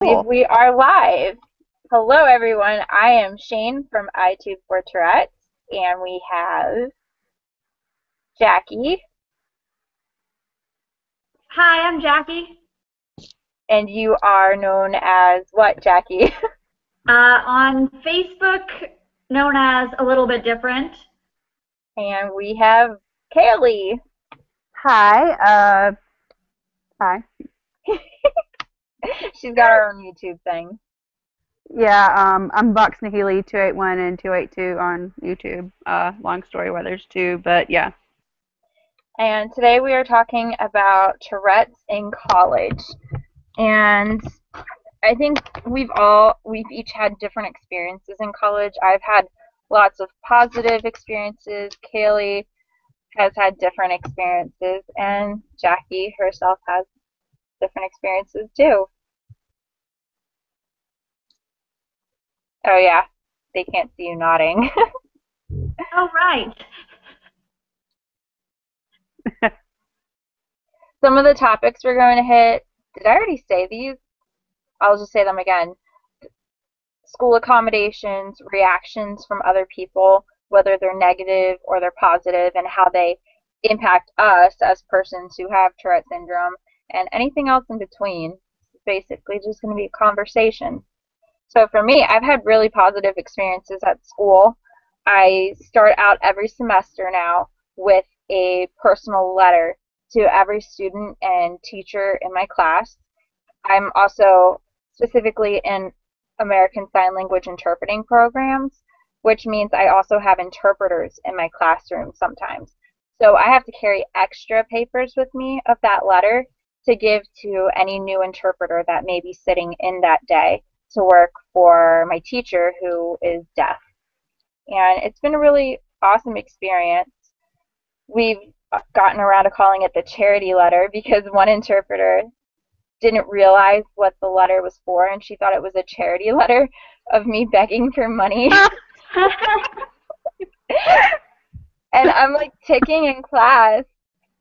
Cool. We are live. Hello, everyone. I am Shane from iTube4Tourettes, and we have Jackie. Hi, I'm Jackie. And you are known as what, Jackie? On Facebook, known as A Little Bit Different. And we have Kaylee. Hi. Hi. She's got her own YouTube thing. Yeah, I'm Box Nahili 281 and 282 on YouTube. Long story why there's two, but yeah. And today we are talking about Tourette's in college. And I think we've each had different experiences in college. I've had lots of positive experiences. Kaylee has had different experiences, and Jackie herself has different experiences too. Oh yeah, they can't see you nodding. Oh, right. Some of the topics we're going to hit, did I already say these? I'll just say them again. School accommodations, reactions from other people, whether they're negative or they're positive, and how they impact us as persons who have Tourette syndrome, and anything else in between. It's basically just going to be a conversation. So for me, I've had really positive experiences at school. I start out every semester now with a personal letter to every student and teacher in my class. I'm also specifically in American Sign Language interpreting programs, which means I also have interpreters in my classroom sometimes. So I have to carry extra papers with me of that letter to give to any new interpreter that may be sitting in that day to work for my teacher who is deaf. And it's been a really awesome experience. We've gotten around to calling it the charity letter because one interpreter didn't realize what the letter was for, and she thought it was a charity letter of me begging for money. And I'm like ticking in class,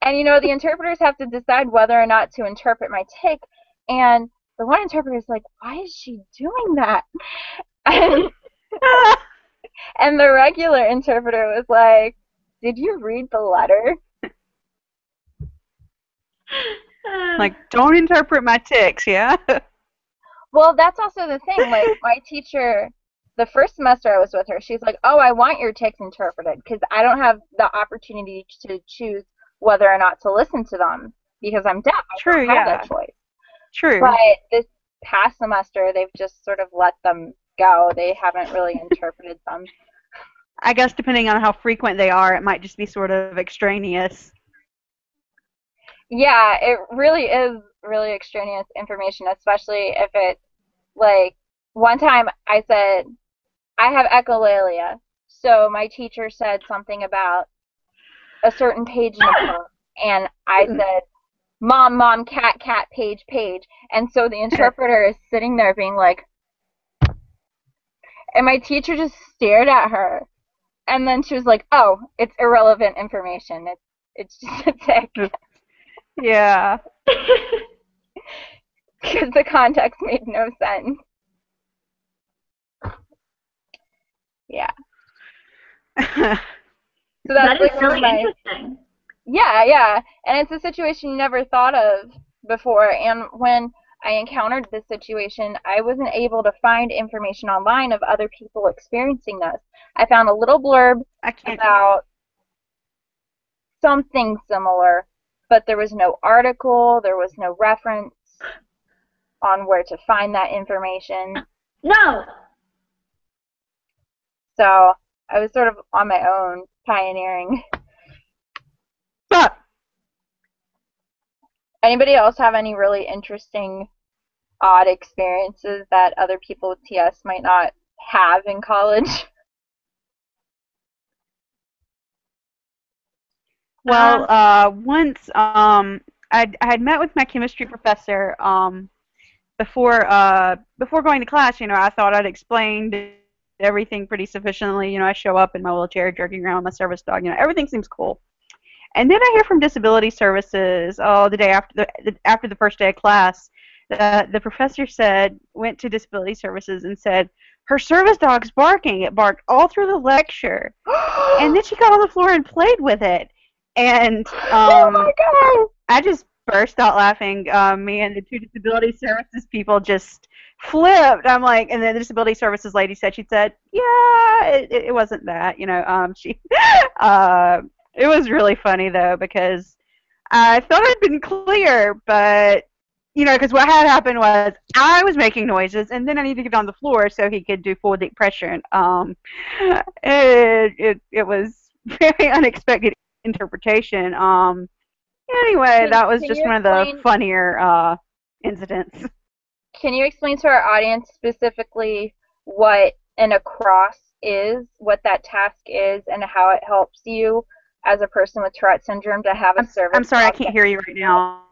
and you know, the interpreters have to decide whether or not to interpret my tic, and the one interpreter is like, why is she doing that? And the regular interpreter was like, did you read the letter? Like, don't interpret my tics, yeah? Well, that's also the thing. Like, my teacher, the first semester I was with her, she's like, oh, I want your tics interpreted because I don't have the opportunity to choose whether or not to listen to them because I'm deaf. I don't have that choice. True. But this past semester, they've just sort of let them go. They haven't really interpreted them. I guess depending on how frequent they are, it might just be sort of extraneous. Yeah, it really is really extraneous information, especially if it's like one time I said, I have echolalia. So my teacher said something about a certain page in a book, and I said, mom, mom, cat, cat, page, page. And so the interpreter is sitting there being like, and my teacher just stared at her. And then she was like, oh, it's irrelevant information. It's just a tic. Yeah. Because the context made no sense. Yeah. So That is like really interesting. Yeah. And it's a situation you never thought of before. And when I encountered this situation, I wasn't able to find information online of other people experiencing this. I found a little blurb about something similar, but there was no article, there was no reference on where to find that information. No! So I was sort of on my own, pioneering. Anybody else have any really interesting, odd experiences that other people with TS might not have in college? Well, once I had met with my chemistry professor before going to class. You know, I thought I'd explained everything pretty sufficiently. You know, I show up in my wheelchair, jerking around with my service dog. You know, everything seems cool. And then I hear from Disability Services, the day after the first day of class, The professor went to disability services and said, her service dog's barking. It barked all through the lecture. And then she got on the floor and played with it. And Oh my god! I just burst out laughing. Me and the two disability services people just flipped. I'm like, and then the disability services lady she said, yeah, it wasn't that, it was really funny though, because I thought I'd been clear, but because what had happened was I was making noises, and then I needed to get on the floor so he could do full deep pressure. And it was very unexpected interpretation. Anyway, that was Can just you one of the explain? funnier incidents. Can you explain to our audience specifically what an across is, what that task is, and how it helps you as a person with Tourette syndrome to have a I'm service sorry, I dog can't that hear you right now.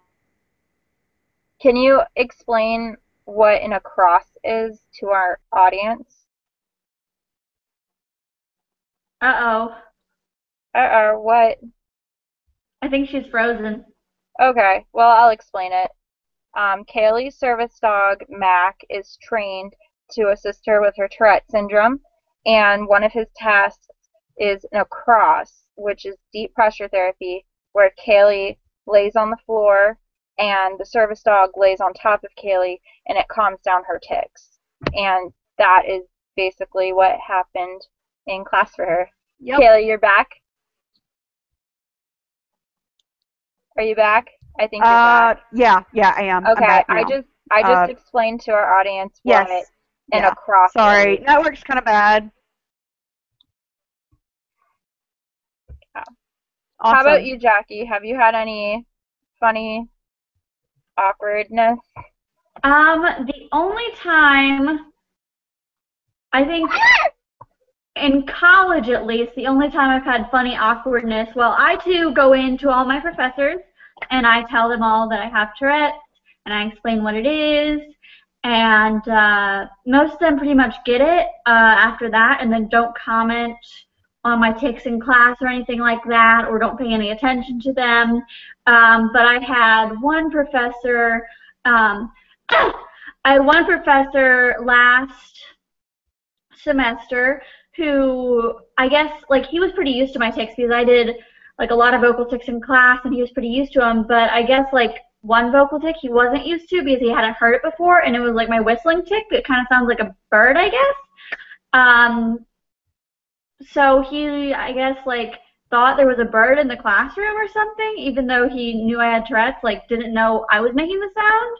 Can you explain what an across is to our audience? Uh-oh. What? I think she's frozen. Okay, well, I'll explain it. Kaylee's service dog, Mac, is trained to assist her with her Tourette syndrome, and one of his tasks is an across, which is deep pressure therapy, where Kaylee lays on the floor and the service dog lays on top of Kaylee, and it calms down her tics. And that is basically what happened in class for her. Yep. Kaylee, you're back? Are you back? I think you're back. Yeah, I am. I'm Okay, back I now. just explained to our audience what Yes. an Yeah. across Sorry, is. network's kind of bad. Yeah. Awesome. How about you, Jackie? Have you had any funny awkwardness? The only time, I think in college at least, the only time I've had funny awkwardness, well, I too go in to all my professors and I tell them all that I have Tourette's and I explain what it is, and most of them pretty much get it after that and then don't comment on my tics in class or anything like that, or don't pay any attention to them. But I had one professor, I had one professor last semester who, I guess, like, he was pretty used to my tics because I did like a lot of vocal tics in class and he was pretty used to them, but I guess like one vocal tic he wasn't used to because he hadn't heard it before, and it was like my whistling tic that kind of sounds like a bird, I guess. So he, I guess, like, thought there was a bird in the classroom or something, even though he knew I had Tourette's, like, didn't know I was making the sound.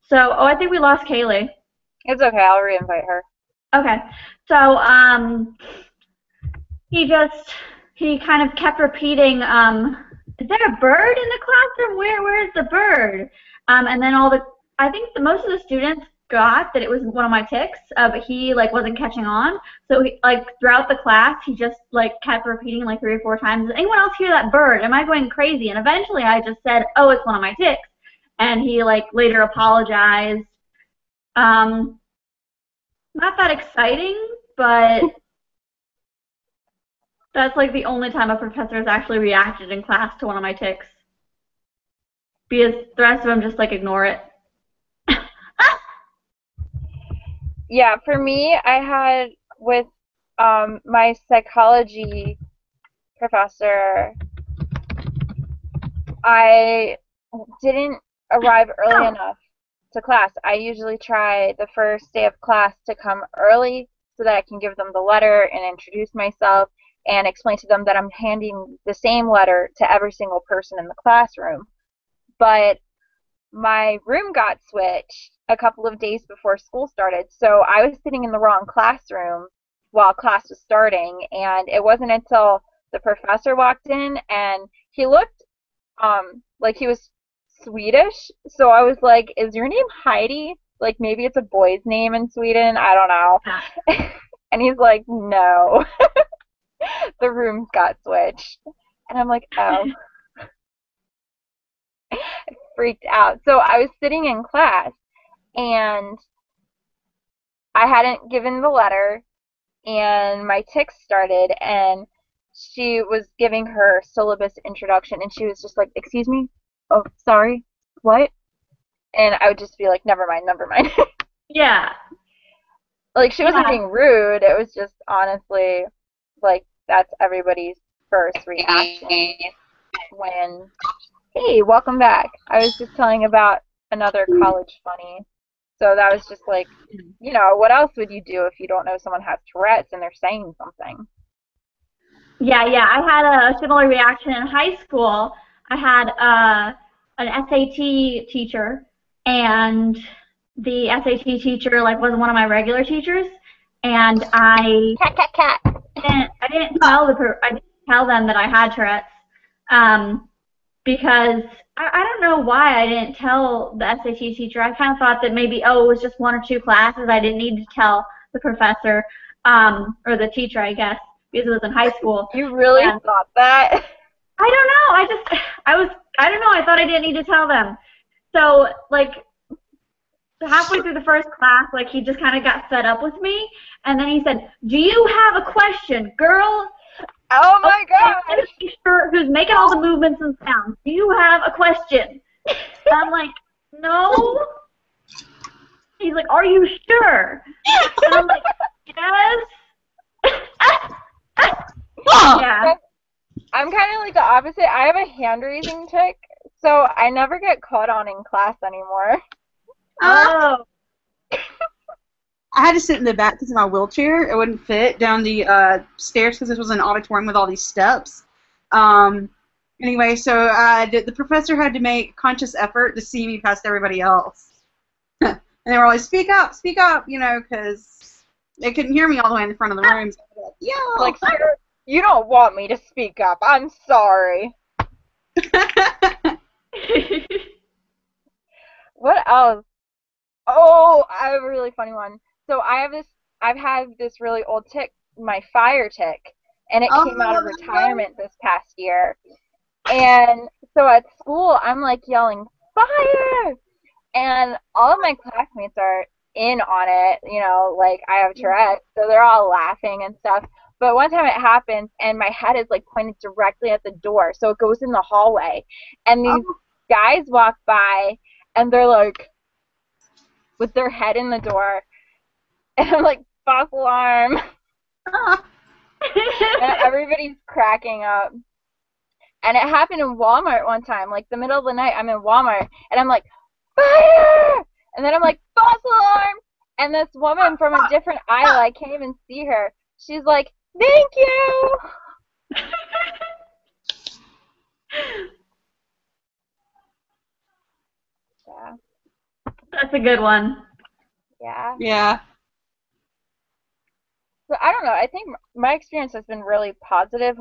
So, oh, I think we lost Kaylee. It's okay, I'll reinvite her. Okay. So, he kind of kept repeating, is there a bird in the classroom? Where is the bird? And then I think most of the students got that it was one of my tics, but he like wasn't catching on. So he, like, throughout the class, he just like kept repeating like 3 or 4 times, does anyone else hear that bird? Am I going crazy? And eventually I just said, oh, it's one of my tics. And he like later apologized. Not that exciting, but that's like the only time a professor has actually reacted in class to one of my tics. Because the rest of them just like ignore it. Yeah, for me, I had with my psychology professor, I didn't arrive early enough to class. I usually try the first day of class to come early so that I can give them the letter and introduce myself and explain to them that I'm handing the same letter to every single person in the classroom. But my room got switched a couple of days before school started, so I was sitting in the wrong classroom while class was starting, and it wasn't until the professor walked in and he looked like he was Swedish, so I was like, is your name Heidi? Like, maybe it's a boy's name in Sweden, I don't know. And he's like, no. The rooms got switched. And I'm like, oh. Freaked out. So I was sitting in class and I hadn't given the letter and my tics started, and she was giving her syllabus introduction and she was just like, excuse me? Oh, sorry. What? And I would just be like, never mind, never mind. Yeah. Like, she wasn't Yeah. being rude. It was just honestly, like, that's everybody's first reaction when, hey, welcome back. I was just telling about another college funny. So that was just like, you know, what else would you do if you don't know someone has Tourette's and they're saying something? Yeah, yeah. I had a similar reaction in high school. I had an SAT teacher, and the SAT teacher like was one of my regular teachers, and Cat, cat, cat. I didn't tell them that I had Tourette's, because I don't know why I didn't tell the SAT teacher. I kind of thought that maybe, oh, it was just one or two classes. I didn't need to tell the professor, or the teacher, I guess, because it was in high school. You really And thought that? I don't know. I don't know. I thought I didn't need to tell them. So, like, halfway through the first class, like, he just kind of got fed up with me. And then he said, "Do you have a question, girl?" Oh my gosh! Who's making all the movements and sounds? Do you have a question? And I'm like, no. He's like, are you sure? And I'm like, yes. Yeah. I'm kind of like the opposite. I have a hand-raising tic, so I never get caught on in class anymore. Oh. I had to sit in the back because of my wheelchair. It wouldn't fit down the stairs because this was an auditorium with all these steps. Anyway, so the professor had to make conscious effort to see me past everybody else. And they were always, speak up, you know, because they couldn't hear me all the way in the front of the room. So like, yeah. Like, sir, you don't want me to speak up. I'm sorry. What else? Oh, I have a really funny one. So I've had this really old tic, my fire tic, and it came out of retirement this past year. And so at school, I'm like yelling, fire! And all of my classmates are in on it, you know, like I have Tourette's, so they're all laughing and stuff. But one time it happens, and my head is like pointed directly at the door, so it goes in the hallway. And these guys walk by, and they're like, with their head in the door, and I'm like, false alarm. And everybody's cracking up. And it happened in Walmart one time, like the middle of the night, I'm in Walmart, and I'm like, fire! And then I'm like, false alarm! And this woman from a different aisle, I can't even see her, she's like, thank you! Yeah. That's a good one. Yeah. Yeah. But I don't know, I think my experience has been really positive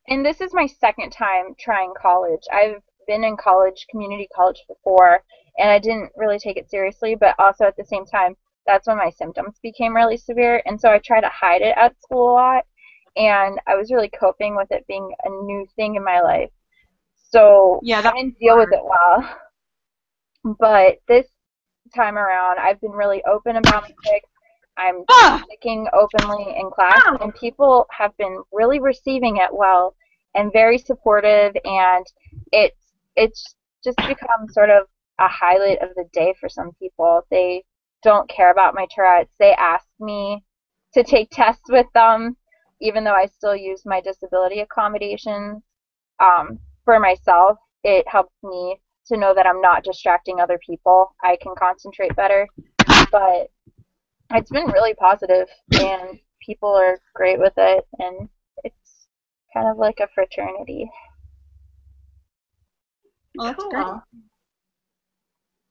and this is my second time trying college. I've been in college, community college before, and I didn't really take it seriously, but also at the same time, that's when my symptoms became really severe, and so I try to hide it at school a lot, and I was really coping with it being a new thing in my life. So Yeah, I didn't deal with it well. But this time around, I've been really open about my tics. I'm speaking openly in class, and people have been really receiving it well and very supportive, and it's just become sort of a highlight of the day for some people. They don't care about my Tourette's. They ask me to take tests with them, even though I still use my disability accommodations. For myself, it helps me to know that I'm not distracting other people. I can concentrate better. But it's been really positive, and people are great with it, and it's kind of like a fraternity. Well, that's Cool. great.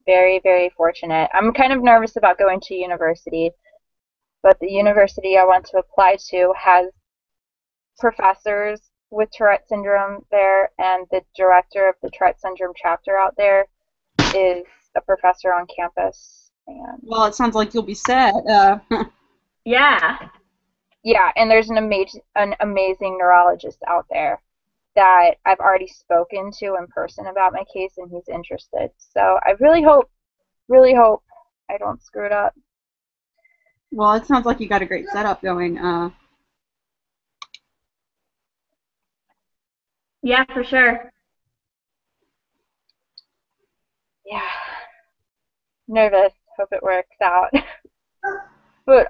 Very, very fortunate. I'm kind of nervous about going to university, but the university I want to apply to has professors with Tourette syndrome there, and the director of the Tourette syndrome chapter out there is a professor on campus. And Well, it sounds like you'll be set. Yeah. yeah, and there's an amazing neurologist out there that I've already spoken to in person about my case, and he's interested. So I really hope I don't screw it up. Well, it sounds like you got a great setup going. Yeah, for sure. Yeah. nervous. Hope it works out. But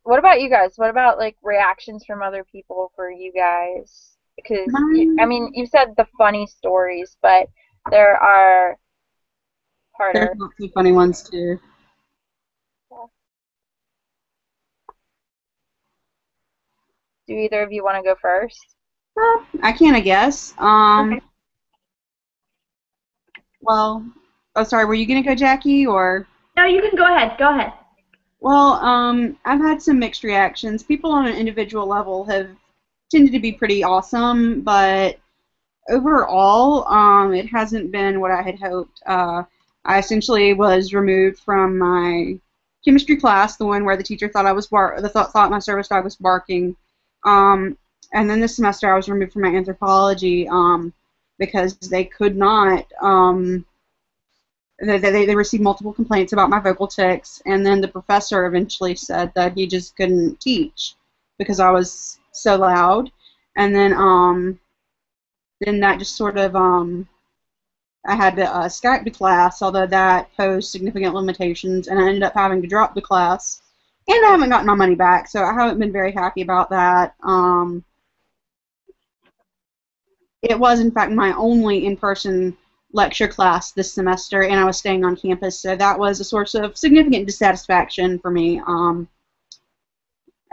what about you guys? What about like reactions from other people for you guys? Because I Mine, mean, you said the funny stories, but there are there's harder. lots of funny ones too. Do either of you want to go first? I can, I guess. Okay. Well, oh, sorry, were you gonna go, Jackie, or? No, you can go ahead. Go ahead. Well, I've had some mixed reactions. People on an individual level have tended to be pretty awesome, but overall, it hasn't been what I had hoped. I essentially was removed from my chemistry class, the one where the teacher thought I was thought my service dog was barking. Um, and then this semester, I was removed from my anthropology because they could not. They received multiple complaints about my vocal tics, and then the professor eventually said that he just couldn't teach because I was so loud. And then that just sort of I had to Skype to class, although that posed significant limitations, and I ended up having to drop the class. And I haven't gotten my money back, so I haven't been very happy about that. It was, in fact, my only in-person lecture class this semester, and I was staying on campus, so that was a source of significant dissatisfaction for me.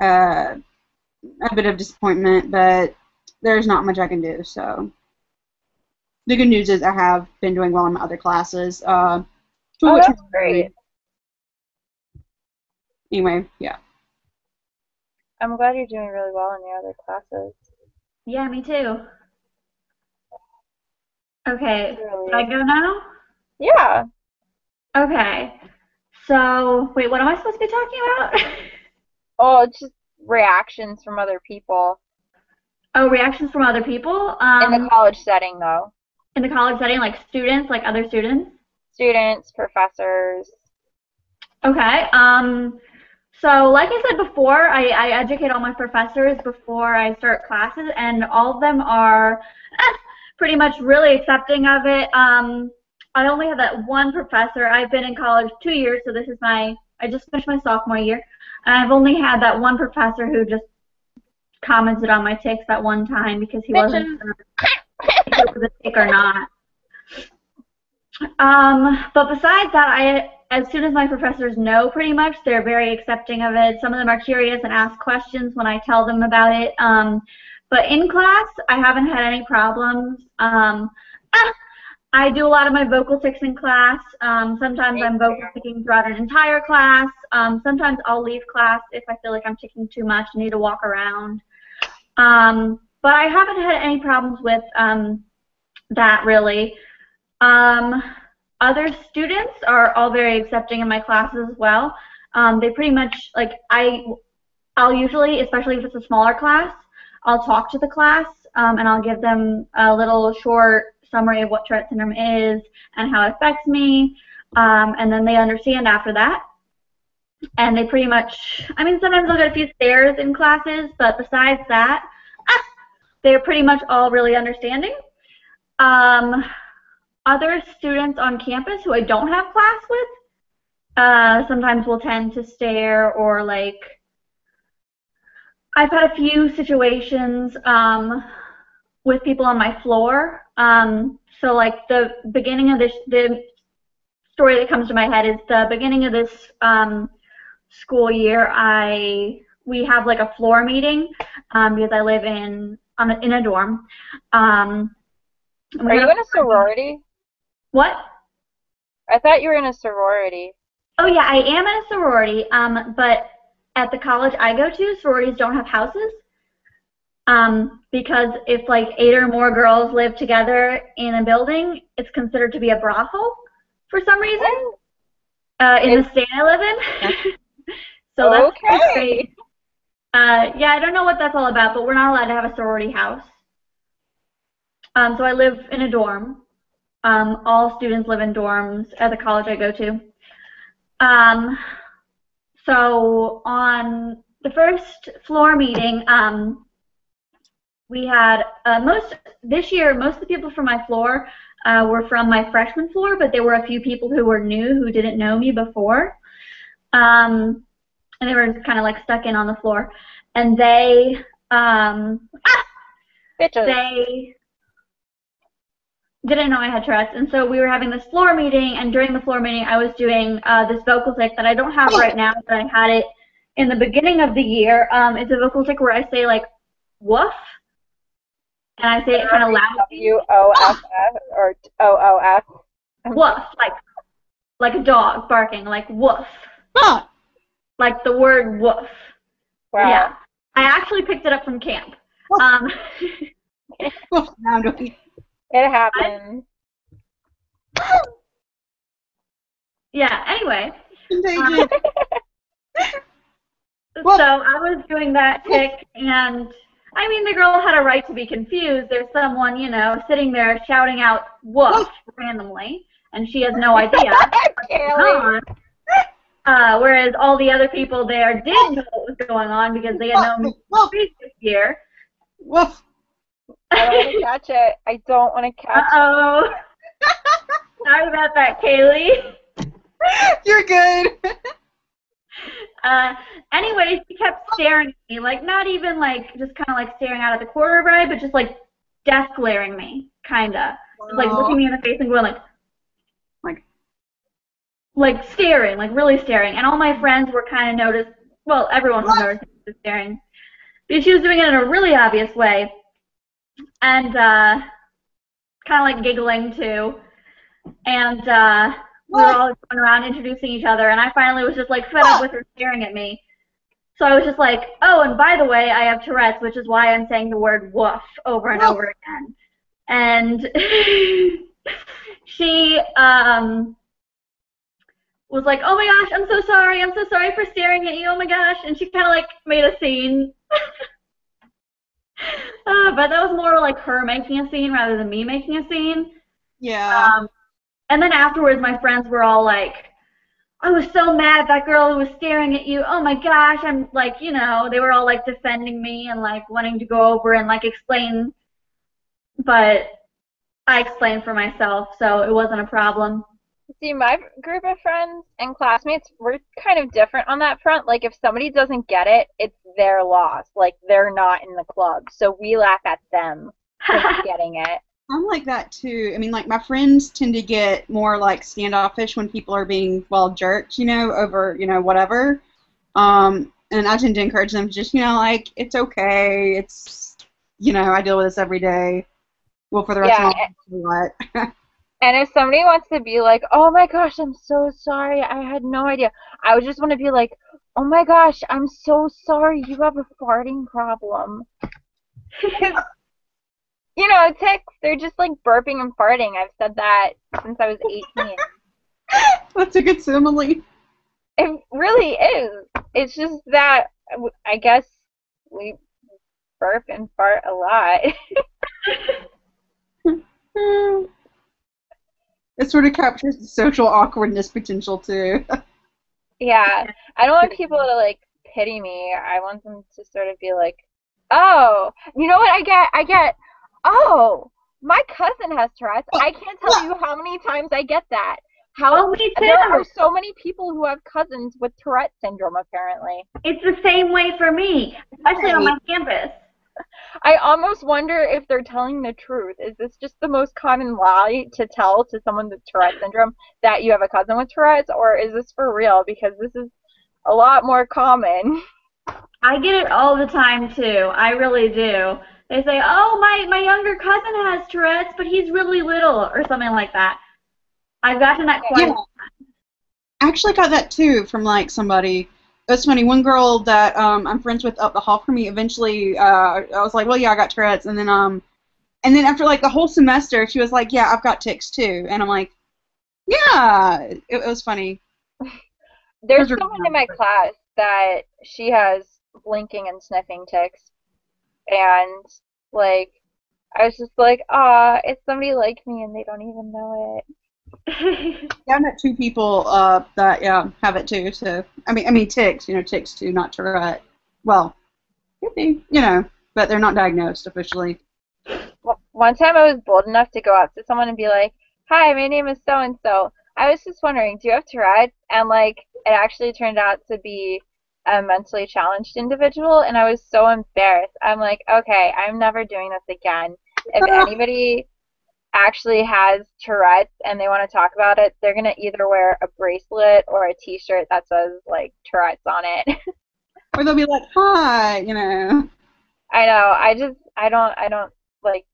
A bit of disappointment, but there's not much I can do, so. The good news is I have been doing well in my other classes. Oh, that's great. Anyway, yeah. I'm glad you're doing really well in your other classes. Yeah, me too. Okay, Really. should I go now? Yeah. Okay. So, wait, what am I supposed to be talking about? Oh, it's just reactions from other people. Oh, reactions from other people? In the college setting, though. In the college setting, like students, like other students? Students, professors. Okay. So like I said before, I educate all my professors before I start classes, and all of them are pretty much really accepting of it. I only have that one professor. I've been in college 2 years, so this is I just finished my sophomore year, and I've only had that one professor who just commented on my tics that one time because he wasn't sure if it was a tic or not. But besides that, as soon as my professors know pretty much, they're very accepting of it. Some of them are curious and ask questions when I tell them about it. But in class, I haven't had any problems. I do a lot of my vocal tics in class. Sometimes I'm vocal ticking throughout an entire class. Sometimes I'll leave class if I feel like I'm ticking too much and need to walk around. But I haven't had any problems with that really. Other students are all very accepting in my classes as well. They pretty much, like, I'll usually, especially if it's a smaller class, I'll talk to the class and I'll give them a little short summary of what Tourette syndrome is and how it affects me, and then they understand after that. And they pretty much, I mean, sometimes I'll get a few stares in classes, but besides that, they're pretty much all really understanding. Other students on campus who I don't have class with sometimes will tend to stare, or like I've had a few situations with people on my floor. So like the beginning of the story that comes to my head is the beginning of this school year. We have like a floor meeting because I live in a dorm. Are you in a sorority? What? I thought you were in a sorority. Oh yeah, I am in a sorority, but at the college I go to, sororities don't have houses, because if like 8 or more girls live together in a building, it's considered to be a brothel for some reason, in the state I live in. So that's great. Yeah, I don't know what that's all about, but we're not allowed to have a sorority house. So I live in a dorm. All students live in dorms at the college I go to. So on the first floor meeting, we had this year, most of the people from my floor were from my freshman floor, but there were a few people who were new who didn't know me before. And they were just kind of like stuck in on the floor. And they they didn't know I had Tourette's, and so we were having this floor meeting, and during the floor meeting I was doing this vocal tic that I don't have right now, but I had it in the beginning of the year. It's a vocal tic where I say like woof, and I say it kind of loud. W-O-F-F or O-O-F? Woof, like a dog barking, like woof. Huh. Like the word woof. Wow. Yeah. I actually picked it up from camp. It happened. Yeah, anyway. Contagious. So I was doing that tic, and I mean, the girl had a right to be confused. There's someone, you know, sitting there shouting out woof randomly, and she has no idea what's going on. Whereas all the other people there did know what was going on because they had known me the previous year. Woof. I don't want to catch it. I don't want to catch it. Sorry about that, Kaylee. You're good. Anyway, she kept staring at me, like not even like just kind of like staring out at the corner of her eye, but just like death glaring me, kinda. Just, like looking me in the face and going like staring, like really staring. And all my friends were kind of noticed. Well, everyone was noticing she was staring, because she was doing it in a really obvious way, and kind of like giggling too. And we were all going around introducing each other, and I finally was just like fed up with her staring at me. So I was just like, oh, and by the way, I have Tourette's, which is why I'm saying the word woof over and over again. And she was like, oh my gosh, I'm so sorry for staring at you, oh my gosh. And she kind of like made a scene. But that was more like her making a scene rather than me making a scene. Yeah. And then afterwards, my friends were all like, I was so mad at that girl who was staring at you. Oh my gosh, I'm like, you know, they were all like defending me and like wanting to go over and like explain. But I explained for myself, so it wasn't a problem. See, my group of friends and classmates, we're kind of different on that front. Like, if somebody doesn't get it, it's their loss. Like, they're not in the club. So we laugh at them for not getting it. I'm like that too. I mean, like, my friends tend to get more like standoffish when people are being, well, jerks, you know, over, you know, whatever. And I tend to encourage them to just, you know, like, it's okay. It's, you know, I deal with this every day. Well, for the rest of my life, what? And if somebody wants to be like, oh my gosh, I'm so sorry, I had no idea, I would just want to be like, oh my gosh, I'm so sorry, you have a farting problem. You know, tics, they're just like burping and farting. I've said that since I was 18. That's a good simile. It really is. It's just that I guess we burp and fart a lot. It sort of captures the social awkwardness potential too. Yeah, I don't want people to like pity me. I want them to sort of be like, oh, you know what I get, oh, my cousin has Tourette's. I can't tell you how many times I get that. There are so many people who have cousins with Tourette syndrome, apparently. It's the same way for me, especially on my campus. I almost wonder if they're telling the truth. Is this just the most common lie to tell to someone with Tourette syndrome, that you have a cousin with Tourette's, or is this for real? Because this is a lot more common. I get it all the time, too. I really do. They say, oh, my younger cousin has Tourette's, but he's really little, or something like that. I've gotten that quite a lot. I actually got that, too, from, like, somebody. It's funny, one girl that I'm friends with up the hall from me, eventually, I was like, well, yeah, I got Tourette's, and then after, like, the whole semester, she was like, yeah, I've got tics, too, and I'm like, yeah, it was funny. There's someone in my class that she has blinking and sniffing tics, and, like, I was just like, aw, it's somebody like me, and they don't even know it. Yeah, I met two people that have it too. So I mean tics, you know, tics too, not Tourette. Well, could be, you know, but they're not diagnosed officially. Well, one time I was bold enough to go up to someone and be like, "Hi, my name is so and so. I was just wondering, do you have Tourette's?" And like, it actually turned out to be a mentally challenged individual, and I was so embarrassed. I'm like, okay, I'm never doing this again. If anybody actually has Tourette's and they want to talk about it, they're gonna either wear a bracelet or a T-shirt that says like Tourette's on it. Or they'll be like, hi, you know. I know. I don't like.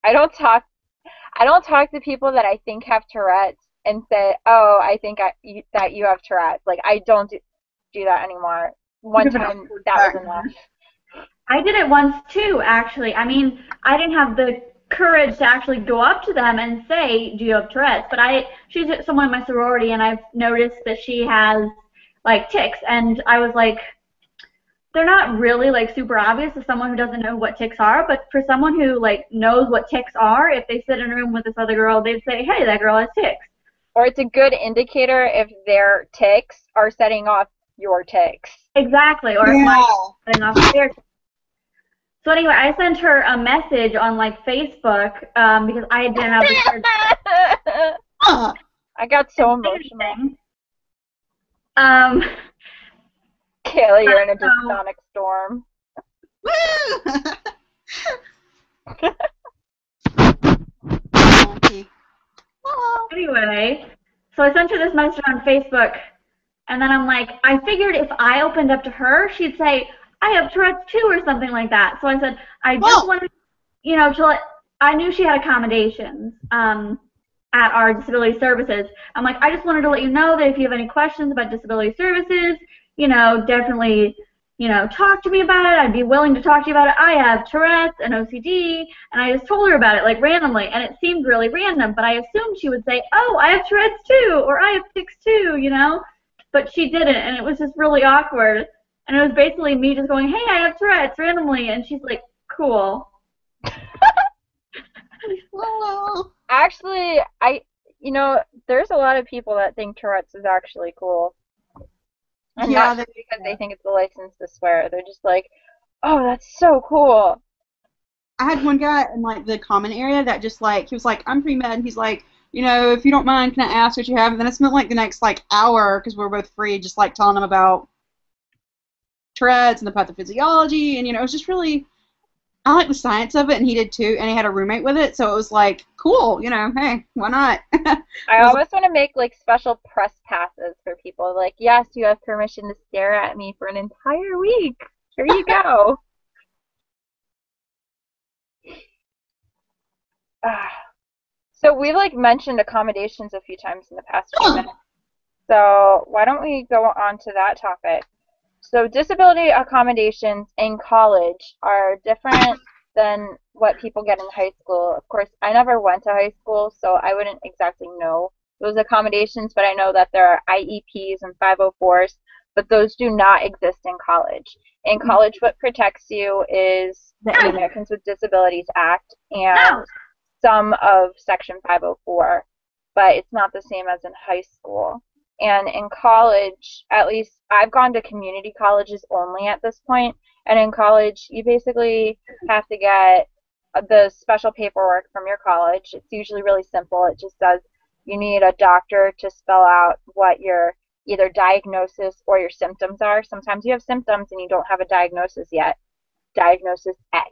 I don't talk to people that I think have Tourette's and say, oh, I think that you have Tourette's. Like, I don't do that anymore. One time, that was enough. I did it once too, actually. I mean, I didn't have the courage to actually go up to them and say, do you have Tourette's? But she's someone in my sorority, and I've noticed that she has, like, tics. And I was like, they're not really, like, super obvious to someone who doesn't know what tics are, but for someone who, like, knows what tics are, if they sit in a room with this other girl, they'd say, hey, that girl has tics. Or it's a good indicator if their tics are setting off your tics. Exactly, or if mine are setting off their tics. So anyway, I sent her a message on, like, Facebook because I didn't have the courage. I got so emotional. Kayla, you're in a dystonic storm. Anyway, so I sent her this message on Facebook, and then I'm like, I figured if I opened up to her, she'd say, I have Tourette's too, or something like that. So I said, I just wanted, you know, I knew she had accommodations at our disability services. I'm like, I just wanted to let you know that if you have any questions about disability services, you know, definitely, you know, talk to me about it. I'd be willing to talk to you about it. I have Tourette's and OCD, and I just told her about it, like, randomly, and it seemed really random, but I assumed she would say, oh, I have Tourette's too, or I have tics too, you know, but she didn't, and it was just really awkward, and it was basically me just going, hey, I have Tourette's randomly, and she's like, cool. Actually, you know, there's a lot of people that think Tourette's is actually cool. And not just because they think it's a license to swear. They're just like, oh, that's so cool. I had one guy in, like, the common area that just, like, he was like, I'm pre-med, and he's like, you know, if you don't mind, can I ask what you have? And then I spent, like, the next, like, hour, because we were both free, just, like, telling him about Tourette's and the pathophysiology, and, you know, it was just really, I like the science of it, and he did too, and he had a roommate with it, so it was like, cool, you know, hey, why not? I always want to make, like, special press passes for people, like, yes, you have permission to stare at me for an entire week. Here you go. So we, like, mentioned accommodations a few times in the past few minutes, so why don't we go on to that topic? So disability accommodations in college are different than what people get in high school. Of course, I never went to high school, so I wouldn't exactly know those accommodations, but I know that there are IEPs and 504s, but those do not exist in college. In college, what protects you is the Americans with Disabilities Act and some of Section 504, but it's not the same as in high school. And in college, at least I've gone to community colleges only at this point, and in college you basically have to get the special paperwork from your college. It's usually really simple. It just says you need a doctor to spell out what your either diagnosis or your symptoms are. Sometimes you have symptoms and you don't have a diagnosis yet. Diagnosis X.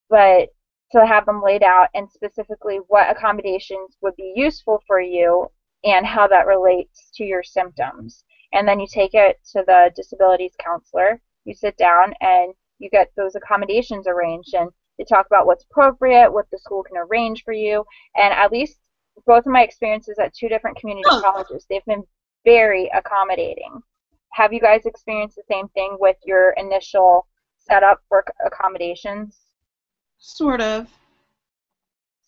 But to have them laid out and specifically what accommodations would be useful for you and how that relates to your symptoms. And then you take it to the disabilities counselor, you sit down and you get those accommodations arranged, and they talk about what's appropriate, what the school can arrange for you, and at least both of my experiences at two different community colleges, they've been very accommodating. Have you guys experienced the same thing with your initial setup for accommodations? Sort of.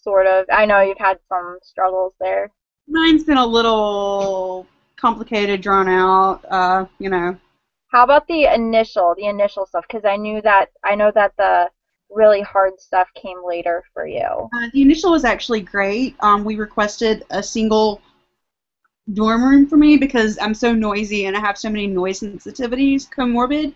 Sort of. I know you've had some struggles there. Mine's been a little complicated, drawn out, you know. How about the initial stuff? Because I know that the really hard stuff came later for you. The initial was actually great. We requested a single dorm room for me because I'm so noisy and I have so many noise sensitivities comorbid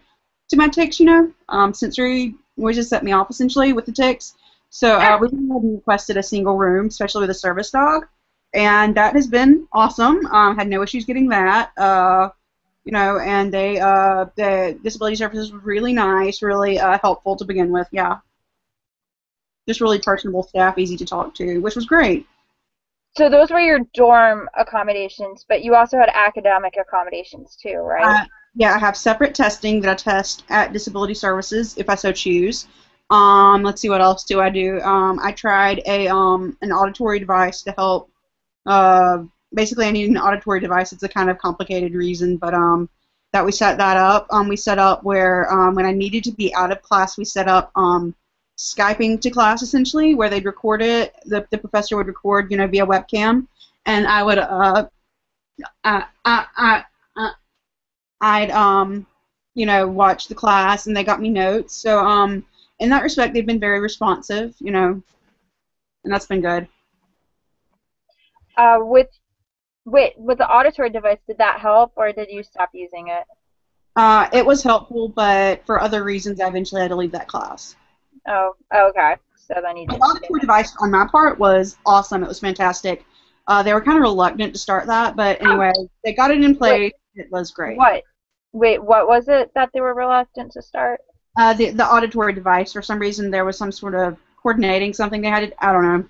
to my tics, you know, sensory which just set me off essentially with the tics. So we hadn't requested a single room, especially with a service dog, and that has been awesome. Had no issues getting that. You know, and the disability services was really nice, really helpful to begin with. Yeah, just really personable staff, easy to talk to, which was great. So those were your dorm accommodations, but you also had academic accommodations too, right? Yeah, I have separate testing that I test at Disability Services if I so choose. Let's see, what else do I do? I tried an auditory device to help. Basically, I need an auditory device. It's a kind of complicated reason, but that we set that up. We set up where when I needed to be out of class, we set up Skyping to class essentially, where they'd record it. The professor would record, you know, via webcam, and I would I'd you know, watch the class, and they got me notes. So in that respect, they've been very responsive, you know, and that's been good. With the auditory device, did that help, or did you stop using it? It was helpful, but for other reasons, I eventually had to leave that class. Oh, okay. So then you The auditory device on my part was awesome. It was fantastic. They were kind of reluctant to start that, but anyway, they got it in place. It was great. Wait, what was it that they were reluctant to start? The auditory device. For some reason, there was some sort of coordinating something they had to, I don't know.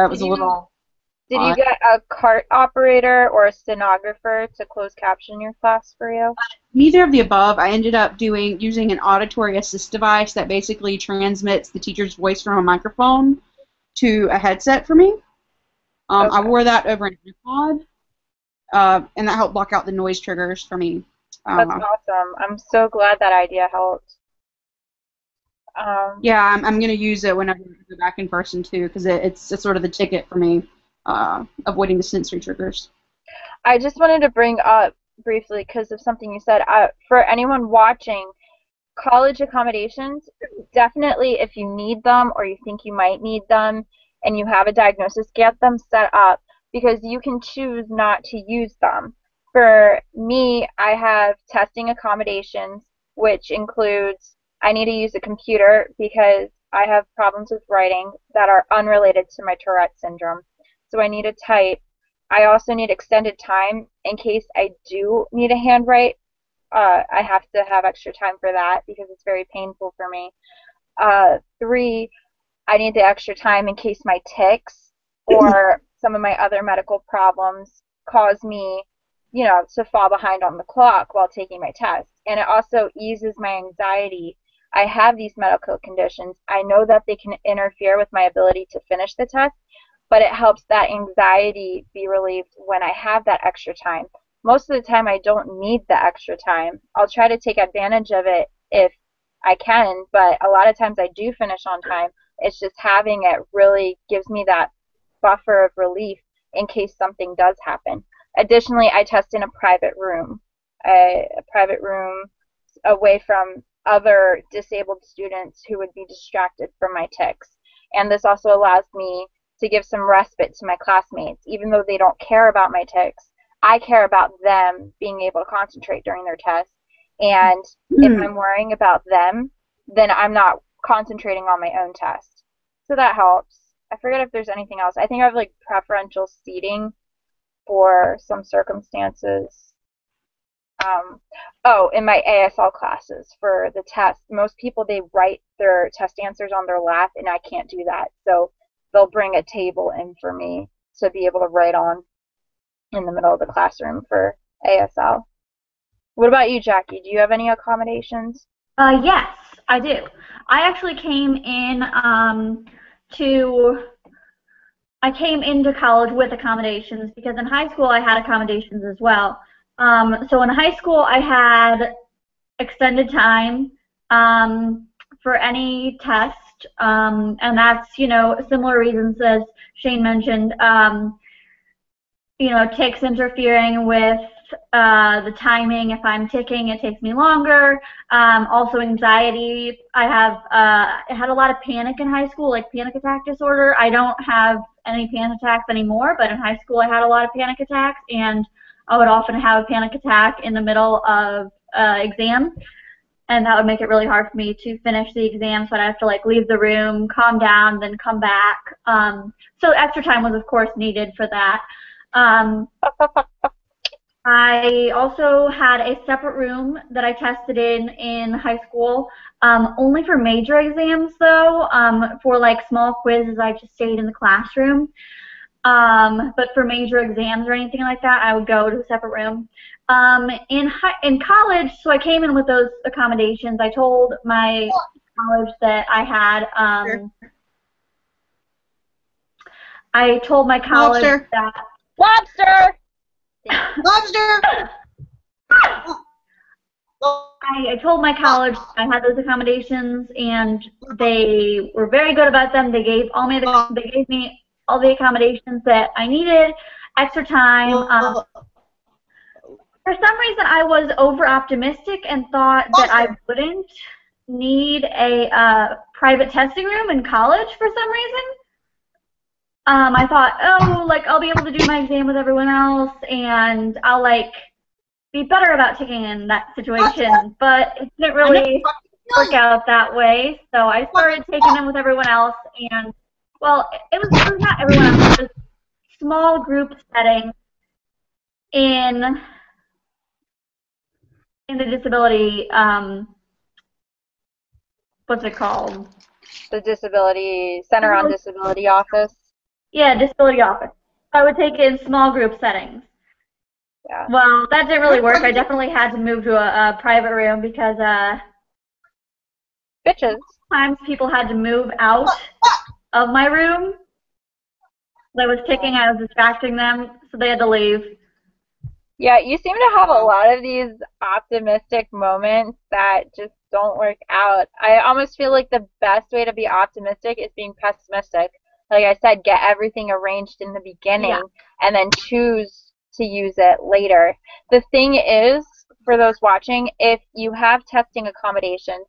It was a little Did you get a cart operator or a stenographer to close caption your class for you? Neither of the above. I ended up using an auditory assist device that basically transmits the teacher's voice from a microphone to a headset for me. Okay. I wore that over an iPod, and that helped block out the noise triggers for me. That's awesome. I'm so glad that idea helped. Yeah, I'm going to use it whenever I go back in person too, because it's sort of the ticket for me, avoiding the sensory triggers. I just wanted to bring up briefly, because of something you said, for anyone watching, college accommodations, definitely if you need them or you think you might need them and you have a diagnosis, get them set up, because you can choose not to use them. For me, I have testing accommodations, which includes I need to use a computer because I have problems with writing that are unrelated to my Tourette's syndrome. So I need to type. I also need extended time in case I do need a handwrite. I have to have extra time for that because it's very painful for me. 3, I need the extra time in case my tics or some of my other medical problems cause me, you know, to fall behind on the clock while taking my test. And it also eases my anxiety. I have these medical conditions. I know that they can interfere with my ability to finish the test, but it helps that anxiety be relieved when I have that extra time. Most of the time I don't need the extra time. I'll try to take advantage of it if I can, but a lot of times I do finish on time. It's just having it really gives me that buffer of relief in case something does happen. Additionally, I test in a private room away from other disabled students who would be distracted from my tics. And this also allows me to give some respite to my classmates. Even though they don't care about my tics, I care about them being able to concentrate during their test. And if I'm worrying about them, then I'm not concentrating on my own test. So that helps. I forget if there's anything else. I think I have like preferential seating for some circumstances. In my ASL classes for the test, most people, they write their test answers on their lap, and I can't do that. So they'll bring a table in for me to be able to write on in the middle of the classroom for ASL. What about you, Jackie? Do you have any accommodations? Yes, I do. I actually came into college with accommodations because in high school I had accommodations as well. So in high school I had extended time for any test, and that's, you know, similar reasons as Shane mentioned. You know, tics interfering with the timing. If I'm ticking, it takes me longer. Also anxiety. I had a lot of panic in high school, like panic attack disorder. I don't have any panic attacks anymore, but in high school I had a lot of panic attacks, and I would often have a panic attack in the middle of exam. and that would make it really hard for me to finish the exam, so I'd have to like leave the room, calm down, then come back. So extra time was of course needed for that. I also had a separate room that I tested in high school, only for major exams though. For like small quizzes, I just stayed in the classroom. But for major exams or anything like that, I would go to a separate room. In college, so I came in with those accommodations. I told my college that I had. I told my college Lobster. that. Lobster! Lobster! I told my college I had those accommodations, and they were very good about them. They gave me all the accommodations that I needed, extra time. For some reason, I was over-optimistic and thought that I wouldn't need a private testing room in college for some reason. I thought, oh, like, I'll be able to do my exam with everyone else, and I'll, like, be better about taking in that situation. But it didn't really work out that way, so I started taking them with everyone else, and, well, it was not everyone else. It was a small group setting in the disability, what's it called? The Disability Center on Disability office. Yeah, disability office. I would take it in small group settings. Yeah. Well, that didn't really work. I definitely had to move to a private room because Bitches. sometimes people had to move out of my room. I was ticking, I was distracting them, so they had to leave. Yeah, you seem to have a lot of these optimistic moments that just don't work out. I almost feel like the best way to be optimistic is being pessimistic. Like I said, get everything arranged in the beginning and then choose to use it later. The thing is, for those watching, if you have testing accommodations,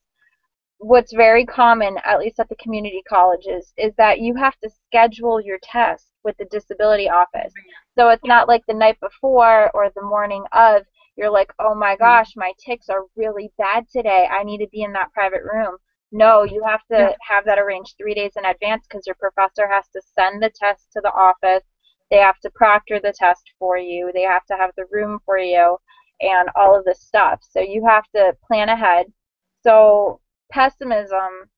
what's very common, at least at the community colleges, is that you have to schedule your test with the disability office. So it's not like the night before or the morning of, you're like, oh my gosh, my tics are really bad today. I need to be in that private room. No, you have to have that arranged 3 days in advance because your professor has to send the test to the office. They have to proctor the test for you. They have to have the room for you and all of this stuff. So you have to plan ahead. So pessimism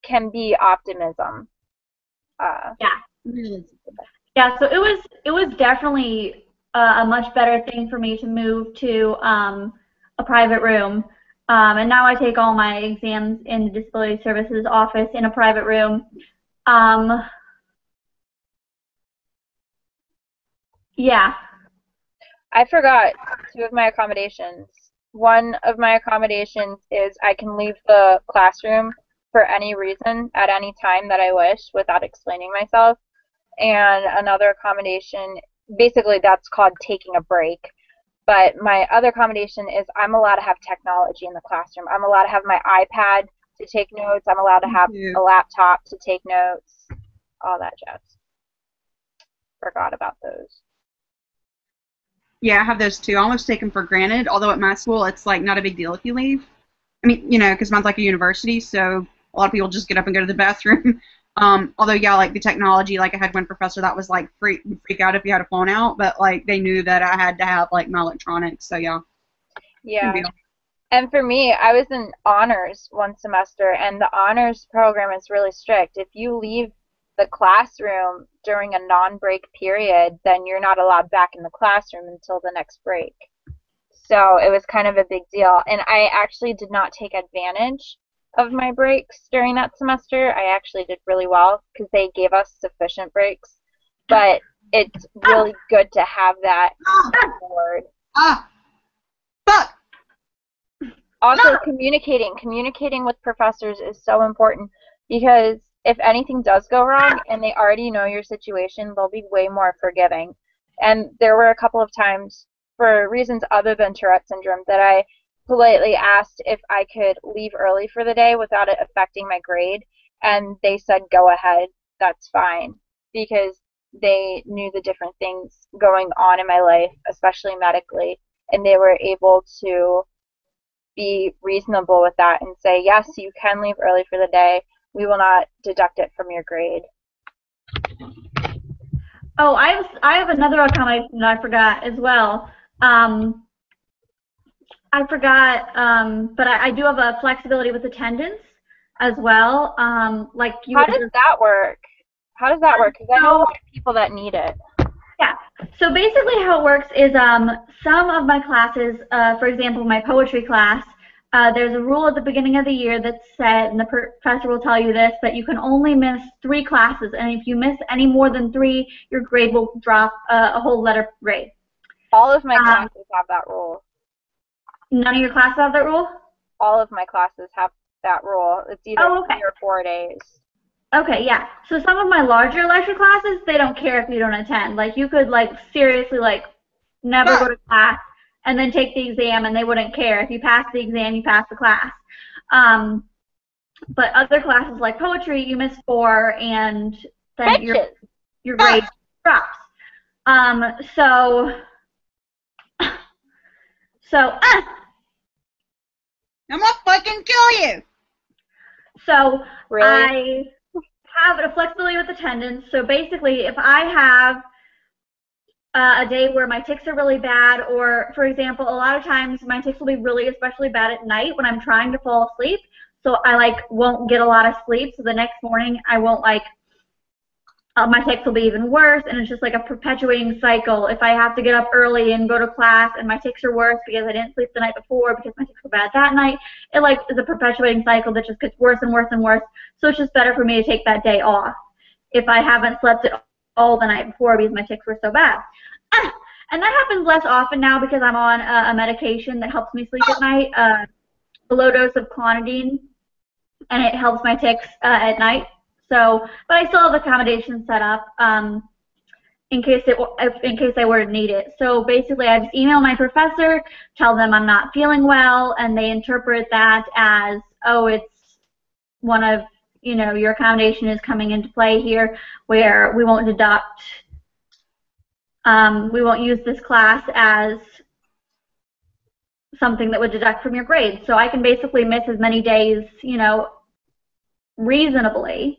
can be optimism. Yeah, so it was definitely a much better thing for me to move to a private room. And now I take all my exams in the Disability Services office in a private room. Yeah. I forgot 2 of my accommodations. One of my accommodations is I can leave the classroom for any reason at any time that I wish without explaining myself. And another accommodation, basically that's called taking a break. But my other accommodation is I'm allowed to have technology in the classroom. I'm allowed to have my iPad to take notes. I'm allowed to have a laptop to take notes. All that jazz. Forgot about those. Yeah, I have those too. I almost take them for granted, although at my school it's like not a big deal if you leave. I mean, you know, because mine's like a university, so a lot of people just get up and go to the bathroom. Although, yeah, like the technology, like I had one professor that was like freak out if you had a phone out, but like they knew that I had to have like my electronics, so yeah. Yeah. And for me, I was in honors one semester, and the honors program is really strict. If you leave the classroom during a non-break period, then you're not allowed back in the classroom until the next break. So it was kind of a big deal. And I actually did not take advantage of my breaks during that semester. I actually did really well because they gave us sufficient breaks. But it's really good to have that board. Fuck! Also, communicating with professors is so important because if anything does go wrong and they already know your situation, they'll be way more forgiving. And there were a couple of times, for reasons other than Tourette syndrome, that I politely asked if I could leave early for the day without it affecting my grade, and they said, go ahead, that's fine, because they knew the different things going on in my life, especially medically, and they were able to be reasonable with that and say, yes, you can leave early for the day. We will not deduct it from your grade. Oh, I have another accommodation that I forgot as well. I forgot, but I do have a flexibility with attendance as well. Like you. How does that work? How does that work? Because I know a lot of people that need it. Yeah. So basically, how it works is some of my classes, for example, my poetry class. There's a rule at the beginning of the year that's set, and the professor will tell you this, that you can only miss 3 classes, and if you miss any more than 3, your grade will drop a whole letter grade. All of my classes have that rule. None of your classes have that rule? All of my classes have that rule. It's either 3 or 4 days. Okay, yeah. So some of my larger lecture classes, they don't care if you don't attend. Like, you could, like, seriously, like, never go to class and then take the exam, and they wouldn't care. If you pass the exam, you pass the class. But other classes like poetry, you miss 4, and then your grade drops. I'm gonna fucking kill you! So, really? I have a flexibility with attendance. So basically, if I have a day where my tics are really bad, or for example, a lot of times my tics will be really especially bad at night when I'm trying to fall asleep. So I like won't get a lot of sleep. So the next morning I won't like, my tics will be even worse, and it's just like a perpetuating cycle. If I have to get up early and go to class and my tics are worse because I didn't sleep the night before because my tics were bad that night, it like is a perpetuating cycle that just gets worse and worse and worse. So it's just better for me to take that day off if I haven't slept at all the night before because my tics were so bad. And that happens less often now because I'm on a medication that helps me sleep at night, a low dose of clonidine, and it helps my tics at night. So, but I still have accommodations set up in case I were to need it. So basically, I just email my professor, tell them I'm not feeling well, and they interpret that as, oh, it's one of, you know, your accommodation is coming into play here, where we won't deduct, we won't use this class as something that would deduct from your grade. So I can basically miss as many days, you know, reasonably.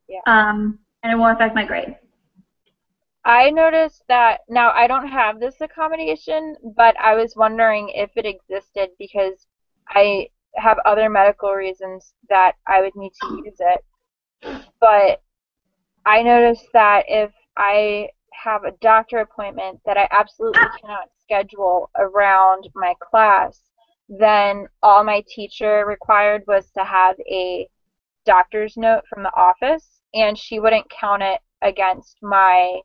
Yeah. And it won't affect my grade. I noticed that, now I don't have this accommodation, but I was wondering if it existed because I have other medical reasons that I would need to use it. But I noticed that if I have a doctor appointment that I absolutely cannot schedule around my class, then all my teacher required was to have a doctor's note from the office, and she wouldn't count it against my,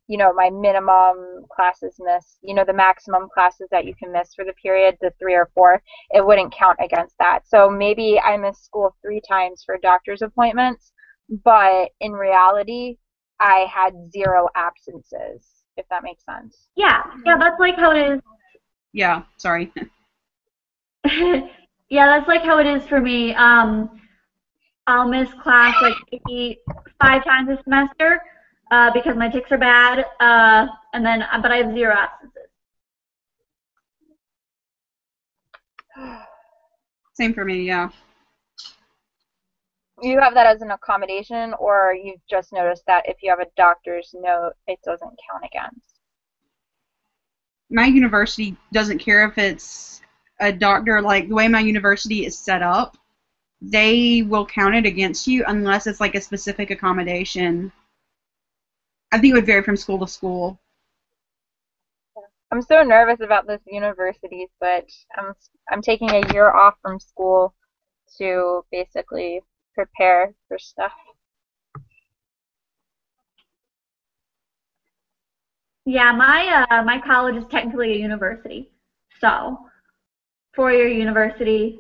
you know, my minimum classes missed, you know, the maximum classes that you can miss for the period, the 3 or 4, it wouldn't count against that. So maybe I missed school 3 times for doctor's appointments, but in reality, I had 0 absences, if that makes sense. Yeah, that's like how it is. Yeah, sorry. Yeah, that's like how it is for me. I'll miss class like maybe 5 times a semester because my tics are bad, and then but I have 0 absences. Same for me, yeah. You have that as an accommodation, or you've just noticed that if you have a doctor's note, it doesn't count against? My university doesn't care if it's a doctor. Like, the way my university is set up, they will count it against you unless it's like a specific accommodation. I think it would vary from school to school. I'm so nervous about this university switch. I'm taking a year off from school to basically prepare for stuff. Yeah, my college is technically a university, so 4-year university.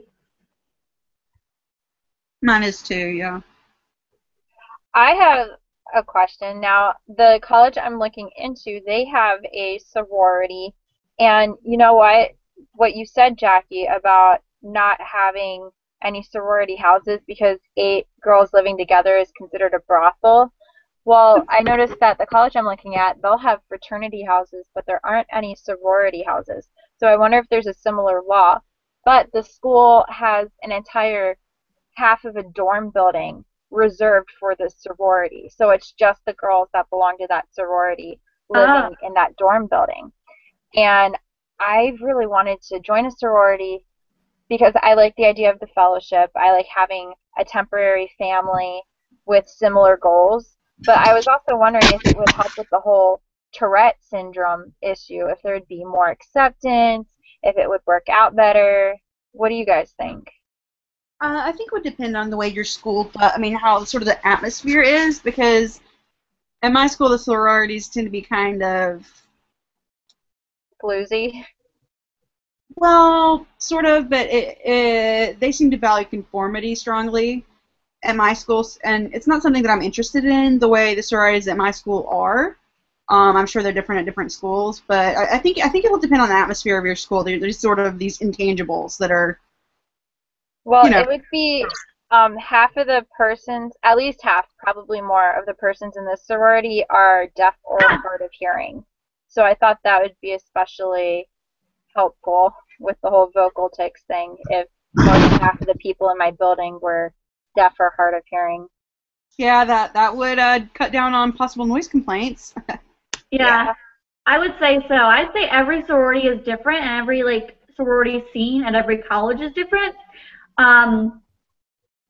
Mine is too, yeah. I have a question. Now, the college I'm looking into, they have a sorority, and you know what you said, Jackie, about not having any sorority houses because 8 girls living together is considered a brothel. Well, I noticed that the college I'm looking at, they'll have fraternity houses, but there aren't any sorority houses. So I wonder if there's a similar law. But the school has an entire half of a dorm building reserved for the sorority. So it's just the girls that belong to that sorority living in that dorm building. And I've really wanted to join a sorority because I like the idea of the fellowship. I like having a temporary family with similar goals. But I was also wondering if it would help with the whole Tourette's syndrome issue, if there would be more acceptance, if it would work out better. What do you guys think? I think it would depend on the way your school, how sort of the atmosphere is, because at my school the sororities tend to be kind of Bluesy? well, sort of, but they seem to value conformity strongly at my school, and it's not something that I'm interested in the way the sororities at my school are. I'm sure they're different at different schools, but I think it will depend on the atmosphere of your school. There's sort of these intangibles that are, well, it would be half of the persons, at least half, probably more of the persons in this sorority are deaf or hard of hearing. So I thought that would be especially helpful with the whole vocal tics thing if more than half of the people in my building were deaf or hard of hearing. Yeah, that would cut down on possible noise complaints. Yeah, I would say so. I'd say every sorority is different, and every sorority scene at every college is different.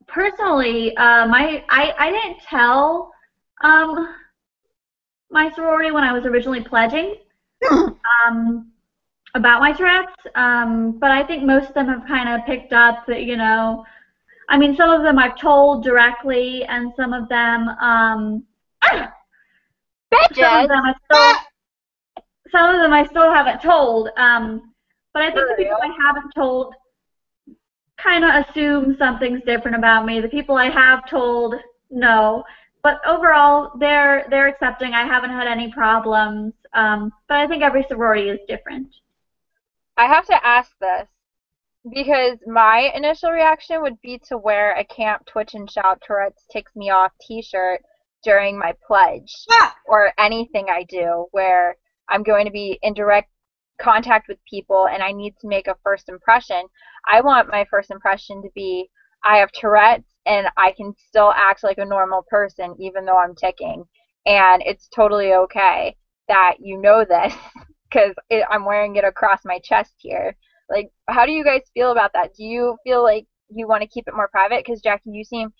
Personally, I didn't tell my sorority when I was originally pledging about my Tourette's, but I think most of them have kind of picked up that, some of them I've told directly, and some of them some of them I still haven't told. But I think the people I haven't told kind of assume something's different about me. The people I have told, no. But overall, they're accepting. I haven't had any problems. But I think every sorority is different. I have to ask this because my initial reaction would be to wear a Camp Twitch and Shout Tourette's Ticks Me Off t-shirt during my pledge or anything I do where I'm going to be in direct contact with people and I need to make a first impression. I want my first impression to be I have Tourette's and I can still act like a normal person even though I'm ticking. And it's totally okay that you know this because I'm wearing it across my chest here. Like, how do you guys feel about that? Do you feel like you want to keep it more private? Because, Jackie, you seem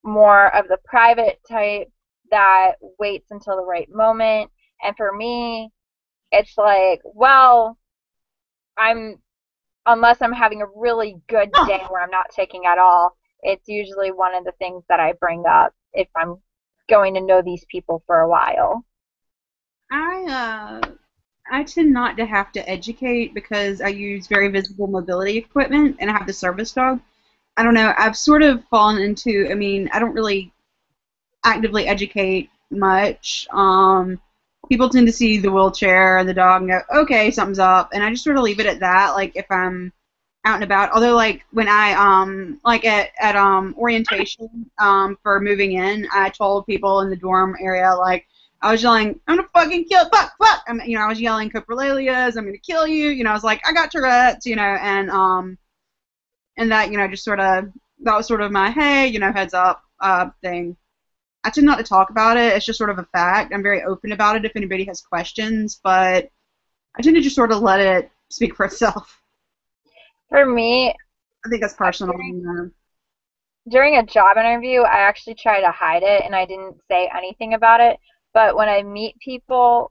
more of the private type that waits until the right moment. And for me, it's like, well, unless I'm having a really good day where I'm not ticking at all, it's usually one of the things that I bring up if I'm going to know these people for a while. I tend not to have to educate because I use very visible mobility equipment and I have the service dog. I don't know, I've sort of fallen into, I don't really actively educate much. People tend to see the wheelchair and the dog and go, okay, something's up, and I just sort of leave it at that, like if I'm out and about. Although, like, when I, at orientation for moving in, I told people in the dorm area, like, I was yelling, I'm gonna fucking kill, fuck. I was yelling coprolalias, I'm gonna kill you. I was like, I got Tourette's, and that, just sort of, that was sort of my, hey, heads up thing. I tend not to talk about it. It's just sort of a fact. I'm very open about it if anybody has questions, but I tend to just sort of let it speak for itself. For me, I think that's personal. During a job interview, I actually tried to hide it, and I didn't say anything about it. But when I meet people,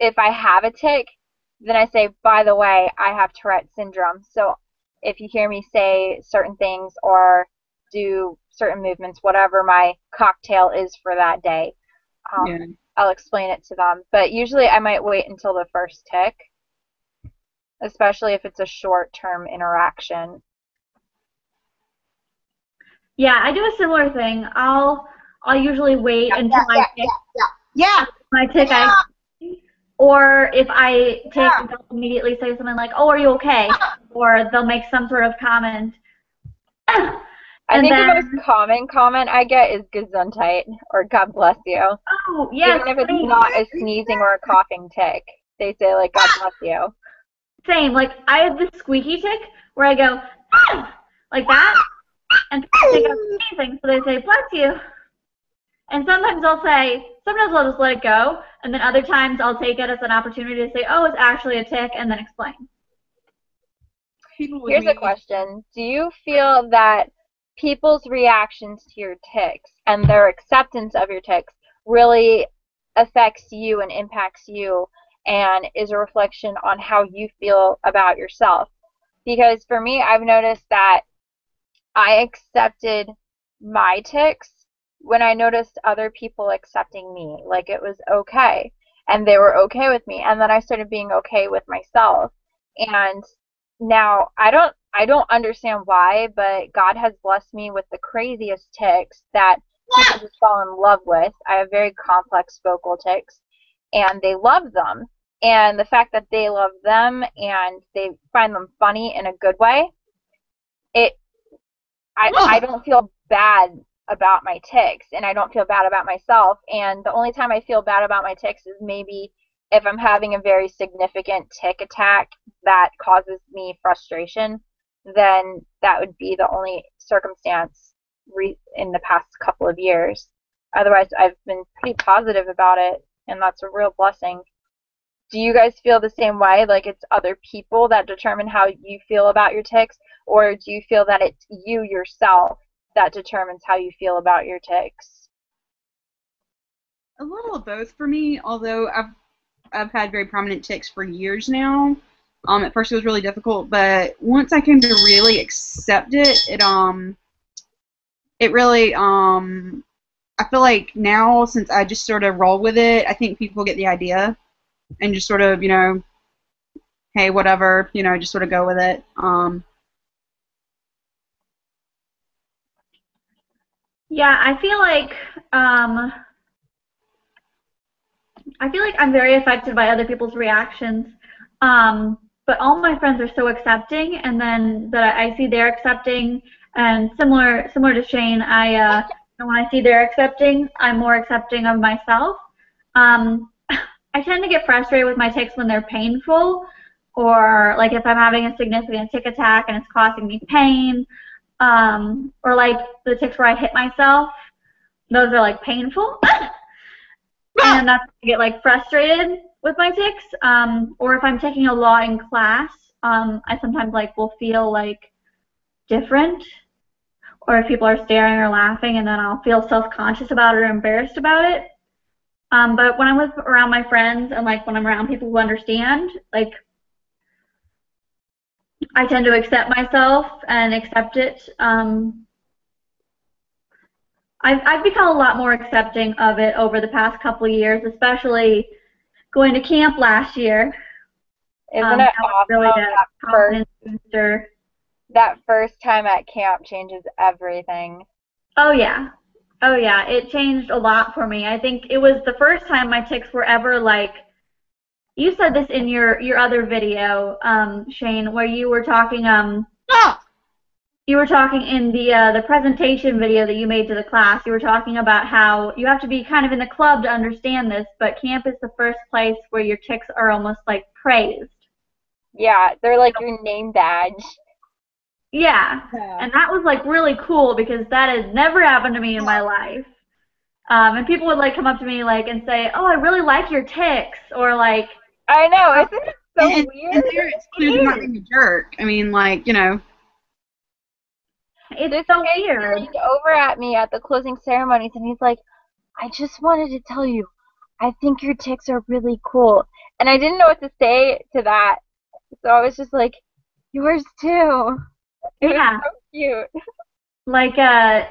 if I have a tic, then I say, by the way, I have Tourette syndrome. So if you hear me say certain things or do certain movements, whatever my cocktail is for that day, I'll explain it to them. But usually I might wait until the first tic, especially if it's a short-term interaction. Yeah, I do a similar thing. I'll usually wait until I tick. My tick, or if I tick, they'll immediately say something like, "Oh, are you okay?" Or they'll make some sort of comment. I think the most common comment I get is Gesundheit or God bless you. Oh, yes. Even if it's not a sneezing or a coughing tic, they say like God bless you. Same. Like, I have this squeaky tick where I go, ah! Like that, and people think I'm sneezing, so they say, bless you. And sometimes I'll just let it go, and then other times I'll take it as an opportunity to say, oh, it's actually a tick, and then explain. Here's a question. Do you feel that people's reactions to your tics and their acceptance of your tics really affects you and impacts you and is a reflection on how you feel about yourself? Because for me, I've noticed that I accepted my tics when I noticed other people accepting me. Like, it was okay. And they were okay with me. And then I started being okay with myself. And now I don't understand why, but God has blessed me with the craziest tics that people just fall in love with. I have very complex vocal tics, and they love them. And the fact that they love them and they find them funny in a good way, I don't feel bad about my tics, and I don't feel bad about myself. And the only time I feel bad about my tics is maybe if I'm having a very significant tic attack that causes me frustration, then that would be the only circumstance in the past couple of years. Otherwise, I've been pretty positive about it, and that's a real blessing. Do you guys feel the same way? Like, it's other people that determine how you feel about your tics, or do you feel that it's you yourself that determines how you feel about your tics? A little of both for me, although I've had very prominent tics for years now. At first it was really difficult, but once I came to really accept it, it really, I feel like now, since I just sort of roll with it, I think people get the idea and just sort of, hey, whatever, just sort of go with it. Yeah, I feel like I'm very affected by other people's reactions. But all my friends are so accepting, and then that I see they're accepting, and similar to Shane, when I see they're accepting, I'm more accepting of myself. I tend to get frustrated with my tics when they're painful, or like if I'm having a significant tic attack and it's causing me pain, or like the tics where I hit myself. Those are like painful. And that's when I get like frustrated with my tics. Or if I'm taking a lot in class, I sometimes like will feel like different. Or if people are staring or laughing, and then I'll feel self-conscious about it or embarrassed about it. But when I'm around my friends and like when I'm around people who understand, like I tend to accept myself and accept it. I've become a lot more accepting of it over the past couple of years, especially going to camp last year. Isn't it awesome? Really confidence booster. That first time at camp changes everything. Oh yeah. Oh yeah, it changed a lot for me. I think it was the first time my tics were ever like, you said this in your other video, Shane, where you were talking you were talking in the presentation video that you made to the class. You were talking about how you have to be kind of in the club to understand this, but camp is the first place where your tics are almost like praised. Yeah, they're like your name badge. Yeah, and that was like really cool because that has never happened to me in my life. And people would like come up to me like and say, "Oh, I really like your tics," or like. I know, isn't it so weird? And there it's clear not being a jerk. I mean, like, It's so weird. He looked over at me at the closing ceremonies, and he's like, "I just wanted to tell you, I think your tics are really cool." And I didn't know what to say to that, so I was just like, "Yours too." It was so cute. Like, I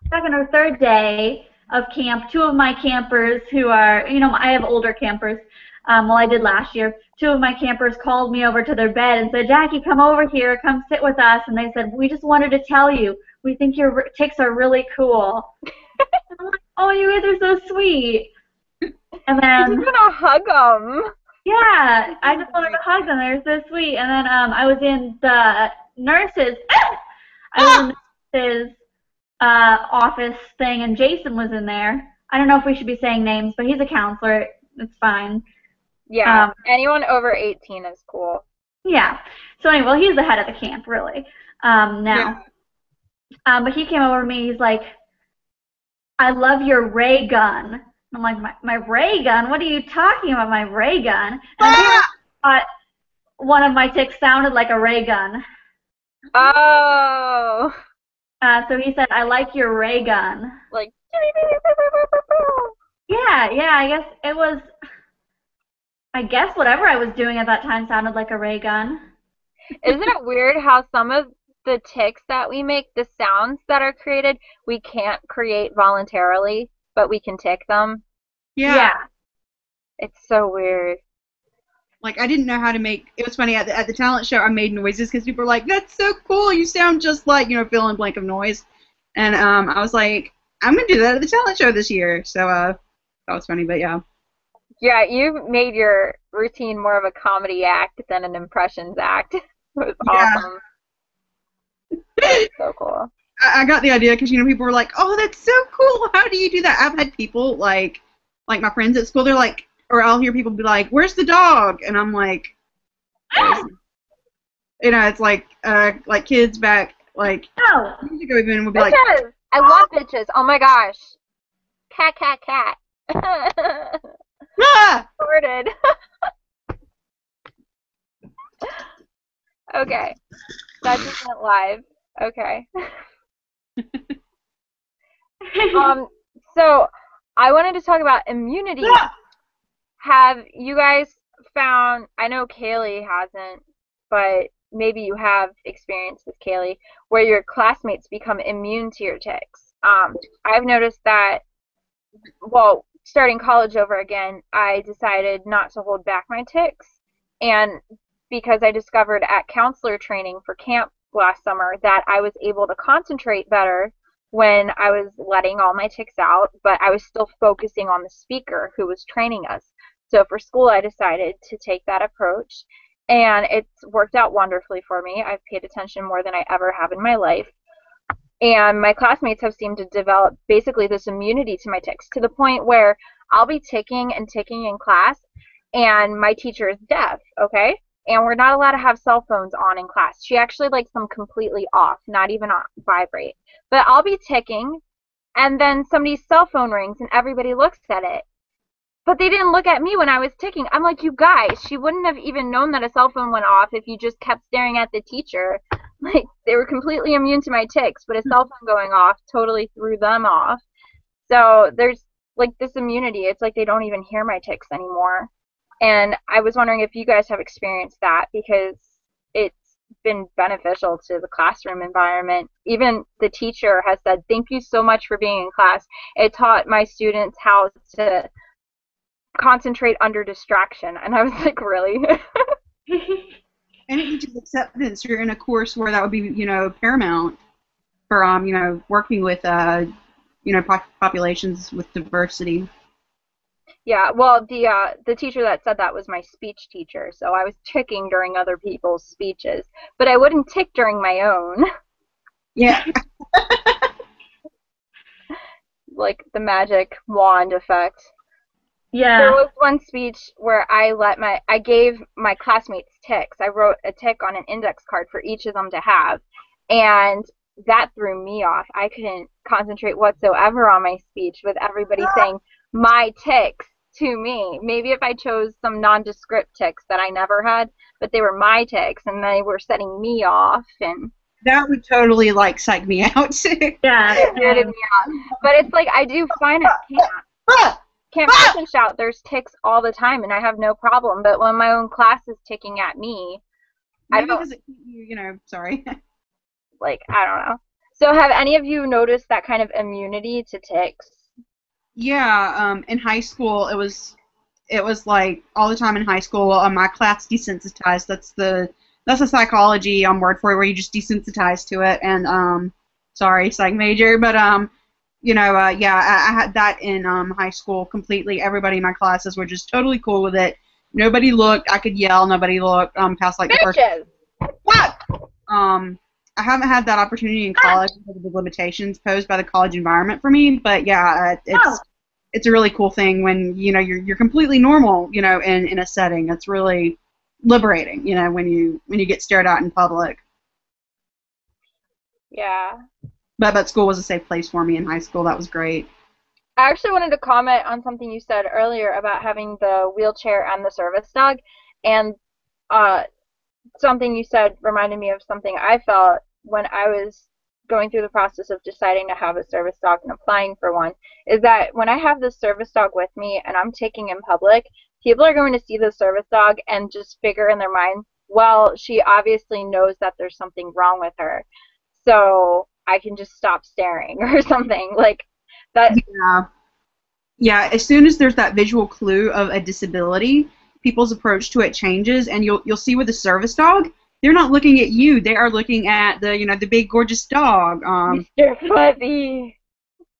second or third day of camp, two of my campers who are, I have older campers, well, I did last year. Two of my campers called me over to their bed and said, "Jackie, come over here, come sit with us." And they said, "We just wanted to tell you, we think your tics are really cool." I'm like, "Oh, you guys are so sweet." And then you just want to hug them. Yeah, I just wanted to hug them. They're so sweet. And then I was in the nurses. Office thing, and Jason was in there. I don't know if we should be saying names, but he's a counselor. It's fine. Yeah, anyone over 18 is cool. Yeah. So anyway, well, he's the head of the camp, really, now. Yeah. But he came over to me, he's like, I love your ray gun. I'm like, my ray gun? What are you talking about, my ray gun? And I thought one of my tics sounded like a ray gun. Oh. So he said, I like your ray gun. Like, yeah, I guess it was, whatever I was doing at that time sounded like a ray gun. Isn't it weird how some of the tics that we make, the sounds that are created, we can't create voluntarily, but we can tic them? Yeah. It's so weird. Like, I didn't know how to make, it was funny, at the talent show, I made noises because people were like, that's so cool, you sound just like, fill in blank of noise. And I was like, I'm going to do that at the talent show this year. So that was funny, but yeah. Yeah, you made your routine more of a comedy act than an impressions act. It was awesome. That's so cool. I got the idea because, people were like, oh, that's so cool, how do you do that? I've had people, like my friends at school, they're like, or I'll hear people be like, where's the dog? And I'm like, it's like kids back, like, years ago even would be like, bitches! I love bitches. Oh my gosh. Cat, cat, cat. Sorted. Okay. That just went live. Okay. So I wanted to talk about immunity. Have you guys found, I know Kaylee hasn't, but maybe you have experience with Kaylee, where your classmates become immune to your tics. I've noticed that, well, starting college over again, I decided not to hold back my tics, and because I discovered at counselor training for camp last summer that I was able to concentrate better when I was letting all my tics out, but I was still focusing on the speaker who was training us. So for school, I decided to take that approach, and it's worked out wonderfully for me. I've paid attention more than I ever have in my life. And my classmates have seemed to develop basically this immunity to my tics to the point where I'll be ticking and ticking in class, and my teacher is deaf, okay? And we're not allowed to have cell phones on in class. She actually likes them completely off, not even on vibrate. But I'll be ticking, and then somebody's cell phone rings, and everybody looks at it. But they didn't look at me when I was ticking. I'm like, you guys, she wouldn't have even known that a cell phone went off if you just kept staring at the teacher. Like, they were completely immune to my tics, but a cell phone going off totally threw them off. So there's, like, this immunity. It's like they don't even hear my tics anymore. And I was wondering if you guys have experienced that, because it's been beneficial to the classroom environment. Even the teacher has said, thank you so much for being in class. It taught my students how to concentrate under distraction. And I was like, really? And it teaches acceptance. You're in a course where that would be, paramount for, working with, populations with diversity. Yeah, well, the teacher that said that was my speech teacher, so I was ticking during other people's speeches, but I wouldn't tick during my own. Yeah. Like the magic wand effect. Yeah. There was one speech where I gave my classmates tics. I wrote a tic on an index card for each of them to have, and that threw me off. I couldn't concentrate whatsoever on my speech with everybody saying my tics to me. Maybe if I chose some nondescript tics that I never had, but they were my tics, and they were setting me off, and that would totally, like, psych me out. Yeah. It weirded me out. But it's like, I do find at Camp Push and Shout, there's tics all the time, and I have no problem. But when my own class is ticking at me, maybe because sorry. Like, I don't know. So have any of you noticed that kind of immunity to tics? Yeah, in high school, it was like all the time in high school. My class desensitized. That's the psychology word for it, where you just desensitize to it. And sorry, psych major, but I had that in high school completely. Everybody in my classes were just totally cool with it. Nobody looked. I could yell. Nobody looked. Past like Bitches. the first. What? I haven't had that opportunity in college because of the limitations posed by the college environment for me, but yeah, it's it's a really cool thing when, you know, you're completely normal, you know, in a setting. It's really liberating, you know, when you get stared at in public. Yeah. But school was a safe place for me in high school. That was great. I actually wanted to comment on something you said earlier about having the wheelchair and the service dog, and something you said reminded me of something I felt when I was going through the process of deciding to have a service dog and applying for one, is that when I have this service dog with me and I'm taking in public, people are going to see the service dog and just figure in their mind, well, she obviously knows that there's something wrong with her, so I can just stop staring or something like that. Yeah. Yeah, as soon as there's that visual clue of a disability, people's approach to it changes, and you'll see with the service dog, they're not looking at you. They are looking at the, you know, the big gorgeous dog. Mr. Fuzzy.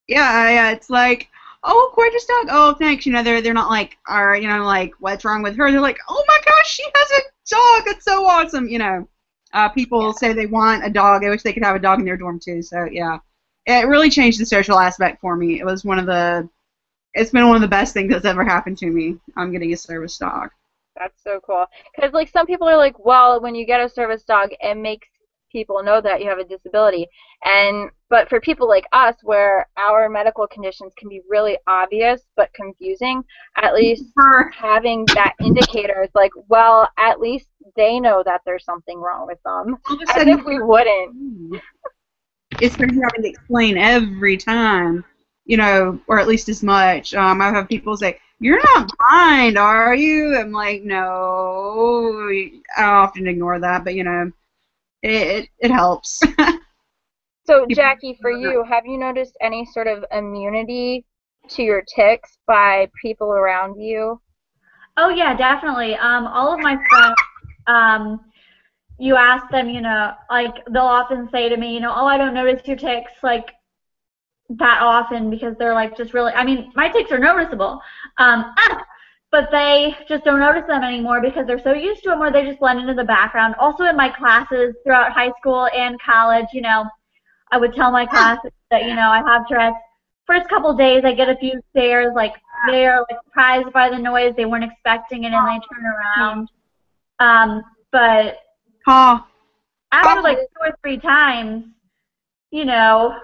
Yeah, it's like, oh, gorgeous dog. Oh, thanks. You know, they're not like, you know, like, what's wrong with her? They're like, oh my gosh, she has a dog. That's so awesome. You know, people say they want a dog. They wish they could have a dog in their dorm too. So yeah, it really changed the social aspect for me. It was it's been one of the best things that's ever happened to me. I'm getting a service dog. That's so cool. Because, like, some people are like, well, when you get a service dog, it makes people know that you have a disability. But for people like us, where our medical conditions can be really obvious but confusing, at least having that indicator is like, well, at least they know that there's something wrong with them. As if we wouldn't. It's crazy having to explain every time. You know, or at least as much. I have people say, "You're not blind, are you?" I'm like, "No." I often ignore that, but you know, it helps. So, Jackie, for you, have you noticed any sort of immunity to your tics by people around you? Oh yeah, definitely. All of my friends, you ask them, you know, like they'll often say to me, you know, oh, I don't notice your tics, like, that often, because they're like just really, I mean, my tics are noticeable, but they just don't notice them anymore because they're so used to them, or they just blend into the background. Also in my classes throughout high school and college, you know, I would tell my classes that, you know, I have Tourette's. First couple days I get a few stares, like they're like surprised by the noise, they weren't expecting it, and they turn around. But after like 2 or 3 times, you know,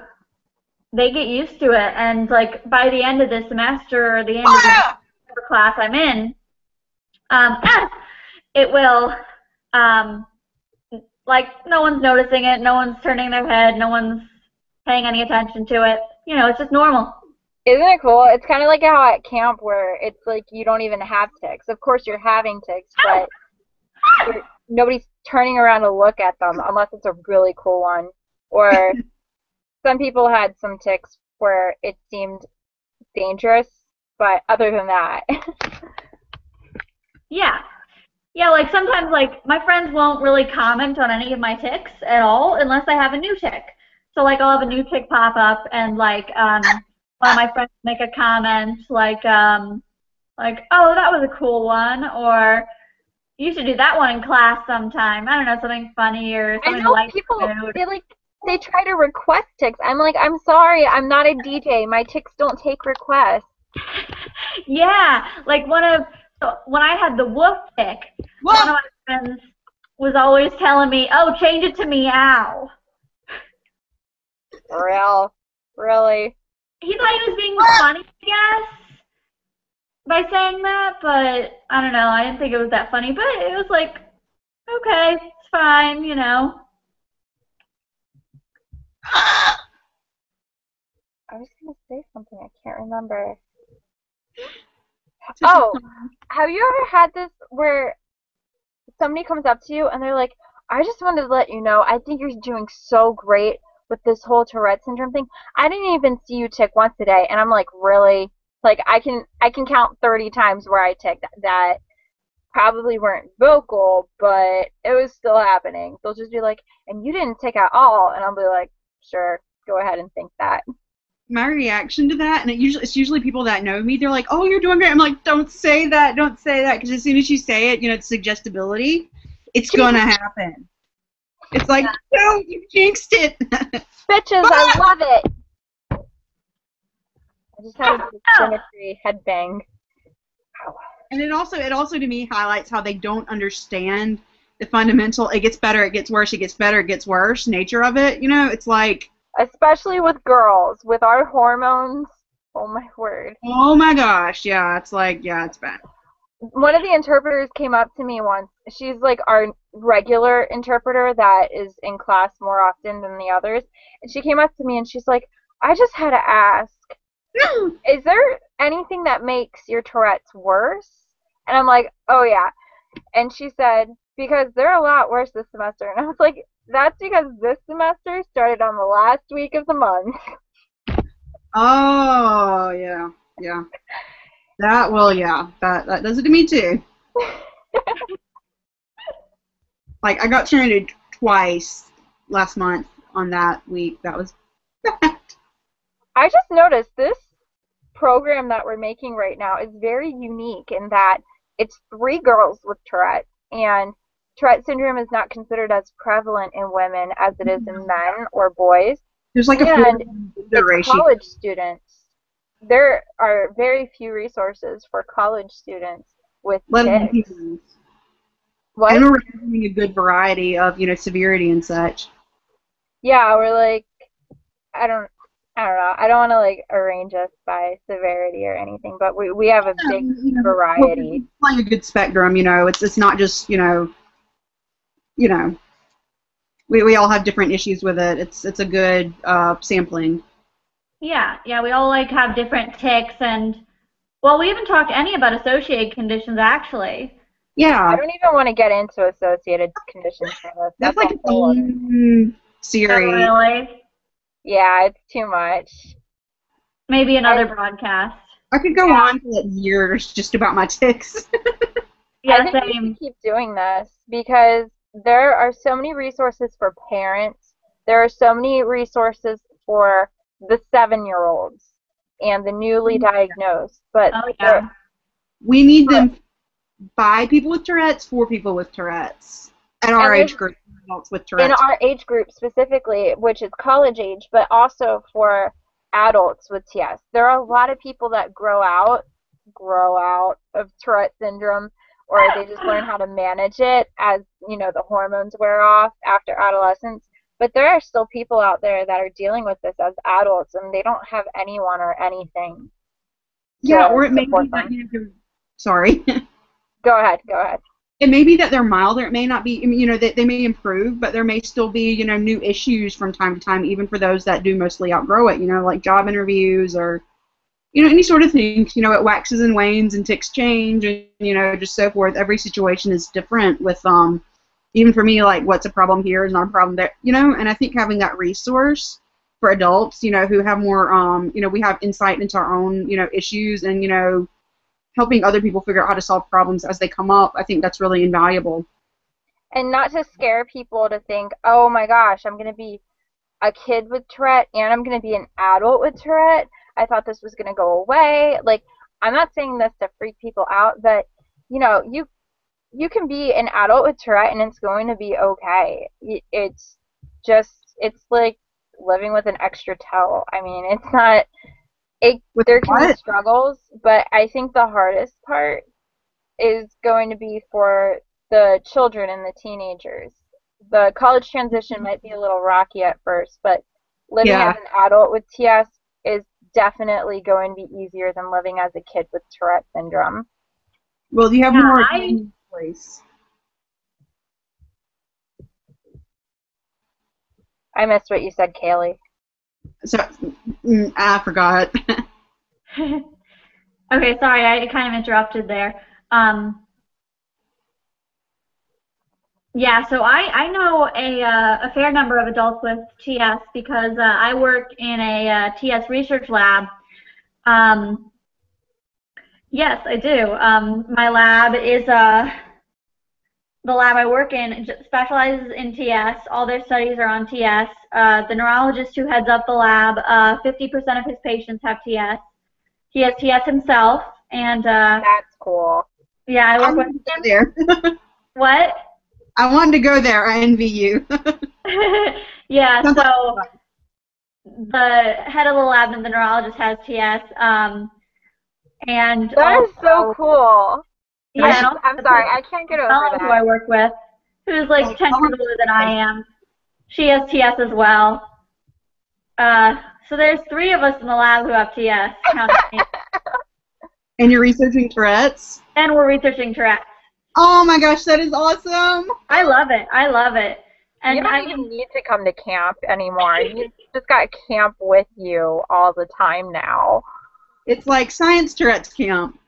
they get used to it, and like by the end of the semester or the end of the class I'm in, it will, like, no one's noticing it, no one's turning their head, no one's paying any attention to it. You know, it's just normal. Isn't it cool? It's kind of like how at camp where it's like you don't even have tics. Of course you're having tics, but nobody's turning around to look at them unless it's a really cool one. Or some people had some tics where it seemed dangerous, but other than that. Yeah. Yeah, like sometimes, like, my friends won't really comment on any of my tics at all unless I have a new tic. So, like, I'll have a new tic pop up, and, like, one of my friends make a comment, like, oh, that was a cool one, or you should do that one in class sometime. I don't know, something funny or something like that. I know people, they try to request tics. I'm like, I'm sorry, I'm not a DJ. My tics don't take requests. Yeah, like when I had the Woof tic, one of my friends was always telling me, oh, change it to meow. Really? He thought he was being funny, I guess, by saying that, but I don't know, I didn't think it was that funny, but it was like, okay, it's fine, you know. I was going to say something, I can't remember. Oh, have you ever had this where somebody comes up to you and they're like, I just wanted to let you know, I think you're doing so great with this whole Tourette syndrome thing. I didn't even see you tic once a day. And I'm like, really? Like, I can count 30 times where I ticked that probably weren't vocal, but it was still happening. They'll just be like, and you didn't tick at all. And I'll be like, sure, go ahead and think that. My reaction to that, and it's usually people that know me, they're like, oh, you're doing great. I'm like, don't say that, because as soon as you say it, you know, it's suggestibility, it's going to happen. It's like, no, you jinxed it. Bitches, I love it. I just had a bit of symmetry headbang. Ow. And it also to me highlights how they don't understand the fundamental. It gets better, it gets worse, it gets better, it gets worse. Nature of it, you know. It's like, especially with girls, with our hormones. Oh my word. oh my gosh, yeah. It's like, yeah, it's bad. One of the interpreters came up to me once. She's like our regular interpreter that is in class more often than the others. And she came up to me and she's like, I just had to ask, is there anything that makes your Tourette's worse? And I'm like, oh yeah. And she said, because they're a lot worse this semester. And I was like, that's because this semester started on the last week of the month. Oh, yeah, yeah. That, well, yeah, that does it to me too. Like, I got terminated twice last month on that week. That was bad. I just noticed this program that we're making right now is very unique in that it's 3 girls with Tourette, and Tourette syndrome is not considered as prevalent in women as it is in men or boys. There's like and a it's college students. There are very few resources for college students with tics. What? And we're having a good variety of, you know, severity and such. Yeah, we're like, I don't know. I don't want to like arrange us by severity or anything, but we have a big variety. We're playing a good spectrum, you know. It's not just, you know. We all have different issues with it. It's a good sampling. Yeah, we all like have different tics, and well, we haven't talked any about associated conditions actually. Yeah. I don't even want to get into associated conditions for this. That's like its own series. Oh, really? Yeah, it's too much. Maybe another broadcast. I could go on for years just about my tics. Yeah, I think we should keep doing this because there are so many resources for parents. There are so many resources for the 7-year-olds and the newly diagnosed. But we need them by people with Tourette's, for people with Tourette's. At our age group, adults with Tourette's. In our age group specifically, which is college age, but also for adults with TS. There are a lot of people that grow out of Tourette syndrome, or they just learn how to manage it as, you know, the hormones wear off after adolescence. But there are still people out there that are dealing with this as adults, and they don't have anyone or anything. Yeah, or it may be that, you know, sorry. Go ahead. It may be that they're mild, or it may not be, you know, they may improve, but there may still be, you know, new issues from time to time, even for those that do mostly outgrow it, you know, like job interviews or, you know, any sort of things. You know, it waxes and wanes and tics change and, you know, just so forth. Every situation is different with, even for me, like, what's a problem here is not a problem there, you know, and I think having that resource for adults, you know, who have more, you know, we have insight into our own, you know, issues and, you know, helping other people figure out how to solve problems as they come up, I think that's really invaluable. And not to scare people to think, oh my gosh, I'm going to be a kid with Tourette and I'm going to be an adult with Tourette. I thought this was going to go away. Like, I'm not saying this to freak people out, but, you know, you can be an adult with Tourette and it's going to be okay. It's like living with an extra toe. I mean, it's not... there can be struggles, but I think the hardest part is going to be for the children and the teenagers. The college transition might be a little rocky at first, but living as an adult with TS is definitely going to be easier than living as a kid with Tourette syndrome. Well, you have more place. I missed what you said, Kaylee. So, I forgot. Okay, sorry, I kind of interrupted there. Yeah, so I know a fair number of adults with TS because I work in a TS research lab. Yes, I do. My lab is the lab I work in specializes in TS. All their studies are on TS. The neurologist who heads up the lab, 50% of his patients have TS. He has TS himself, and that's cool. Yeah, I work with him. There. What? I wanted to go there. I envy you. Yeah, so the head of the lab and the neurologist has TS. And that is so also, cool. yeah, and also I'm sorry, I can't get over Ellen, who I that. work with, who's like 10 years older than I am. She has TS as well. So there's 3 of us in the lab who have TS. Counting me. And you're researching Tourette's? And we're researching Tourette's. Oh my gosh, that is awesome! I love it. I love it. And You don't even need to come to camp anymore. You just got camp with you all the time now. It's like science Tourette's camp.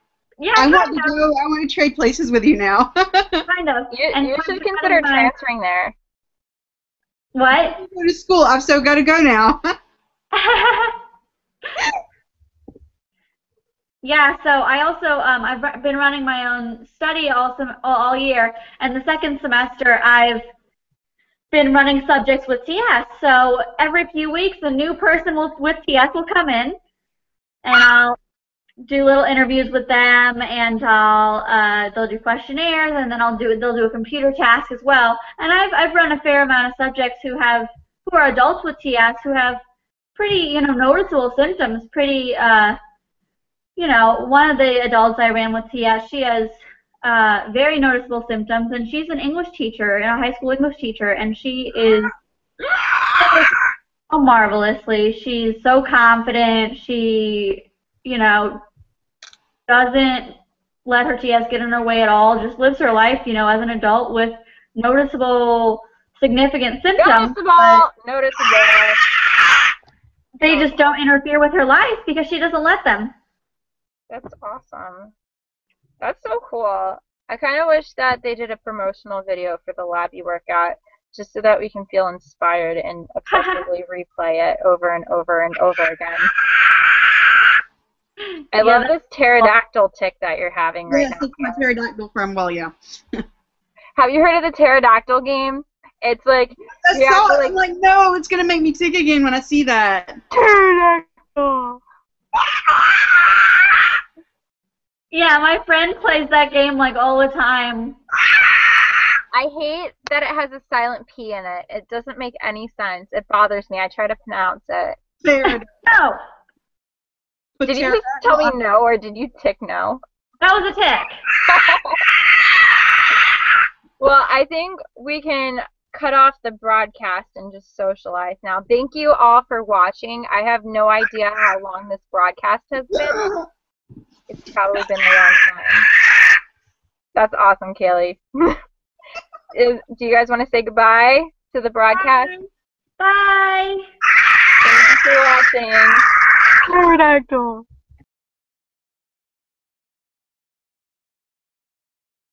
yeah, I want kind to of. go. I want to trade places with you now. Kind of. You should consider transferring there. What? Go to school. I've so got to go now. Yeah, so I also I've been running my own study all year, and the second semester I've been running subjects with TS. So every few weeks, a new person with TS will come in, and I'll do little interviews with them, and they'll do questionnaires, and then they'll do a computer task as well. And I've run a fair amount of subjects who are adults with TS who have pretty noticeable symptoms. Pretty one of the adults I ran with TS, she has very noticeable symptoms, and she's an English teacher, a high school English teacher, and she is so marvelously. She's so confident. She doesn't let her TS get in her way at all, just lives her life, as an adult with noticeable, significant symptoms. Noticeable. They just don't interfere with her life because she doesn't let them. That's awesome. That's so cool. I kind of wish that they did a promotional video for the lab you work at, just so that we can feel inspired and obsessively replay it over and over and over again. I love this pterodactyl tick that you're having right now. Yes, it's my pterodactyl from, well, yeah. Have you heard of the pterodactyl game? It's like, I'm like, no, it's going to make me tick again when I see that. Pterodactyl. Yeah, my friend plays that game like all the time. I hate that it has a silent P in it. It doesn't make any sense. It bothers me. I try to pronounce it. No. Did you just tell me no, or did you tick no? That was a tick. Well, I think we can cut off the broadcast and just socialize now. Thank you all for watching. I have no idea how long this broadcast has been. It's probably been a long time. That's awesome, Kaylee. Do you guys want to say goodbye to the broadcast? Bye. Thank you for watching. Pterodactyl.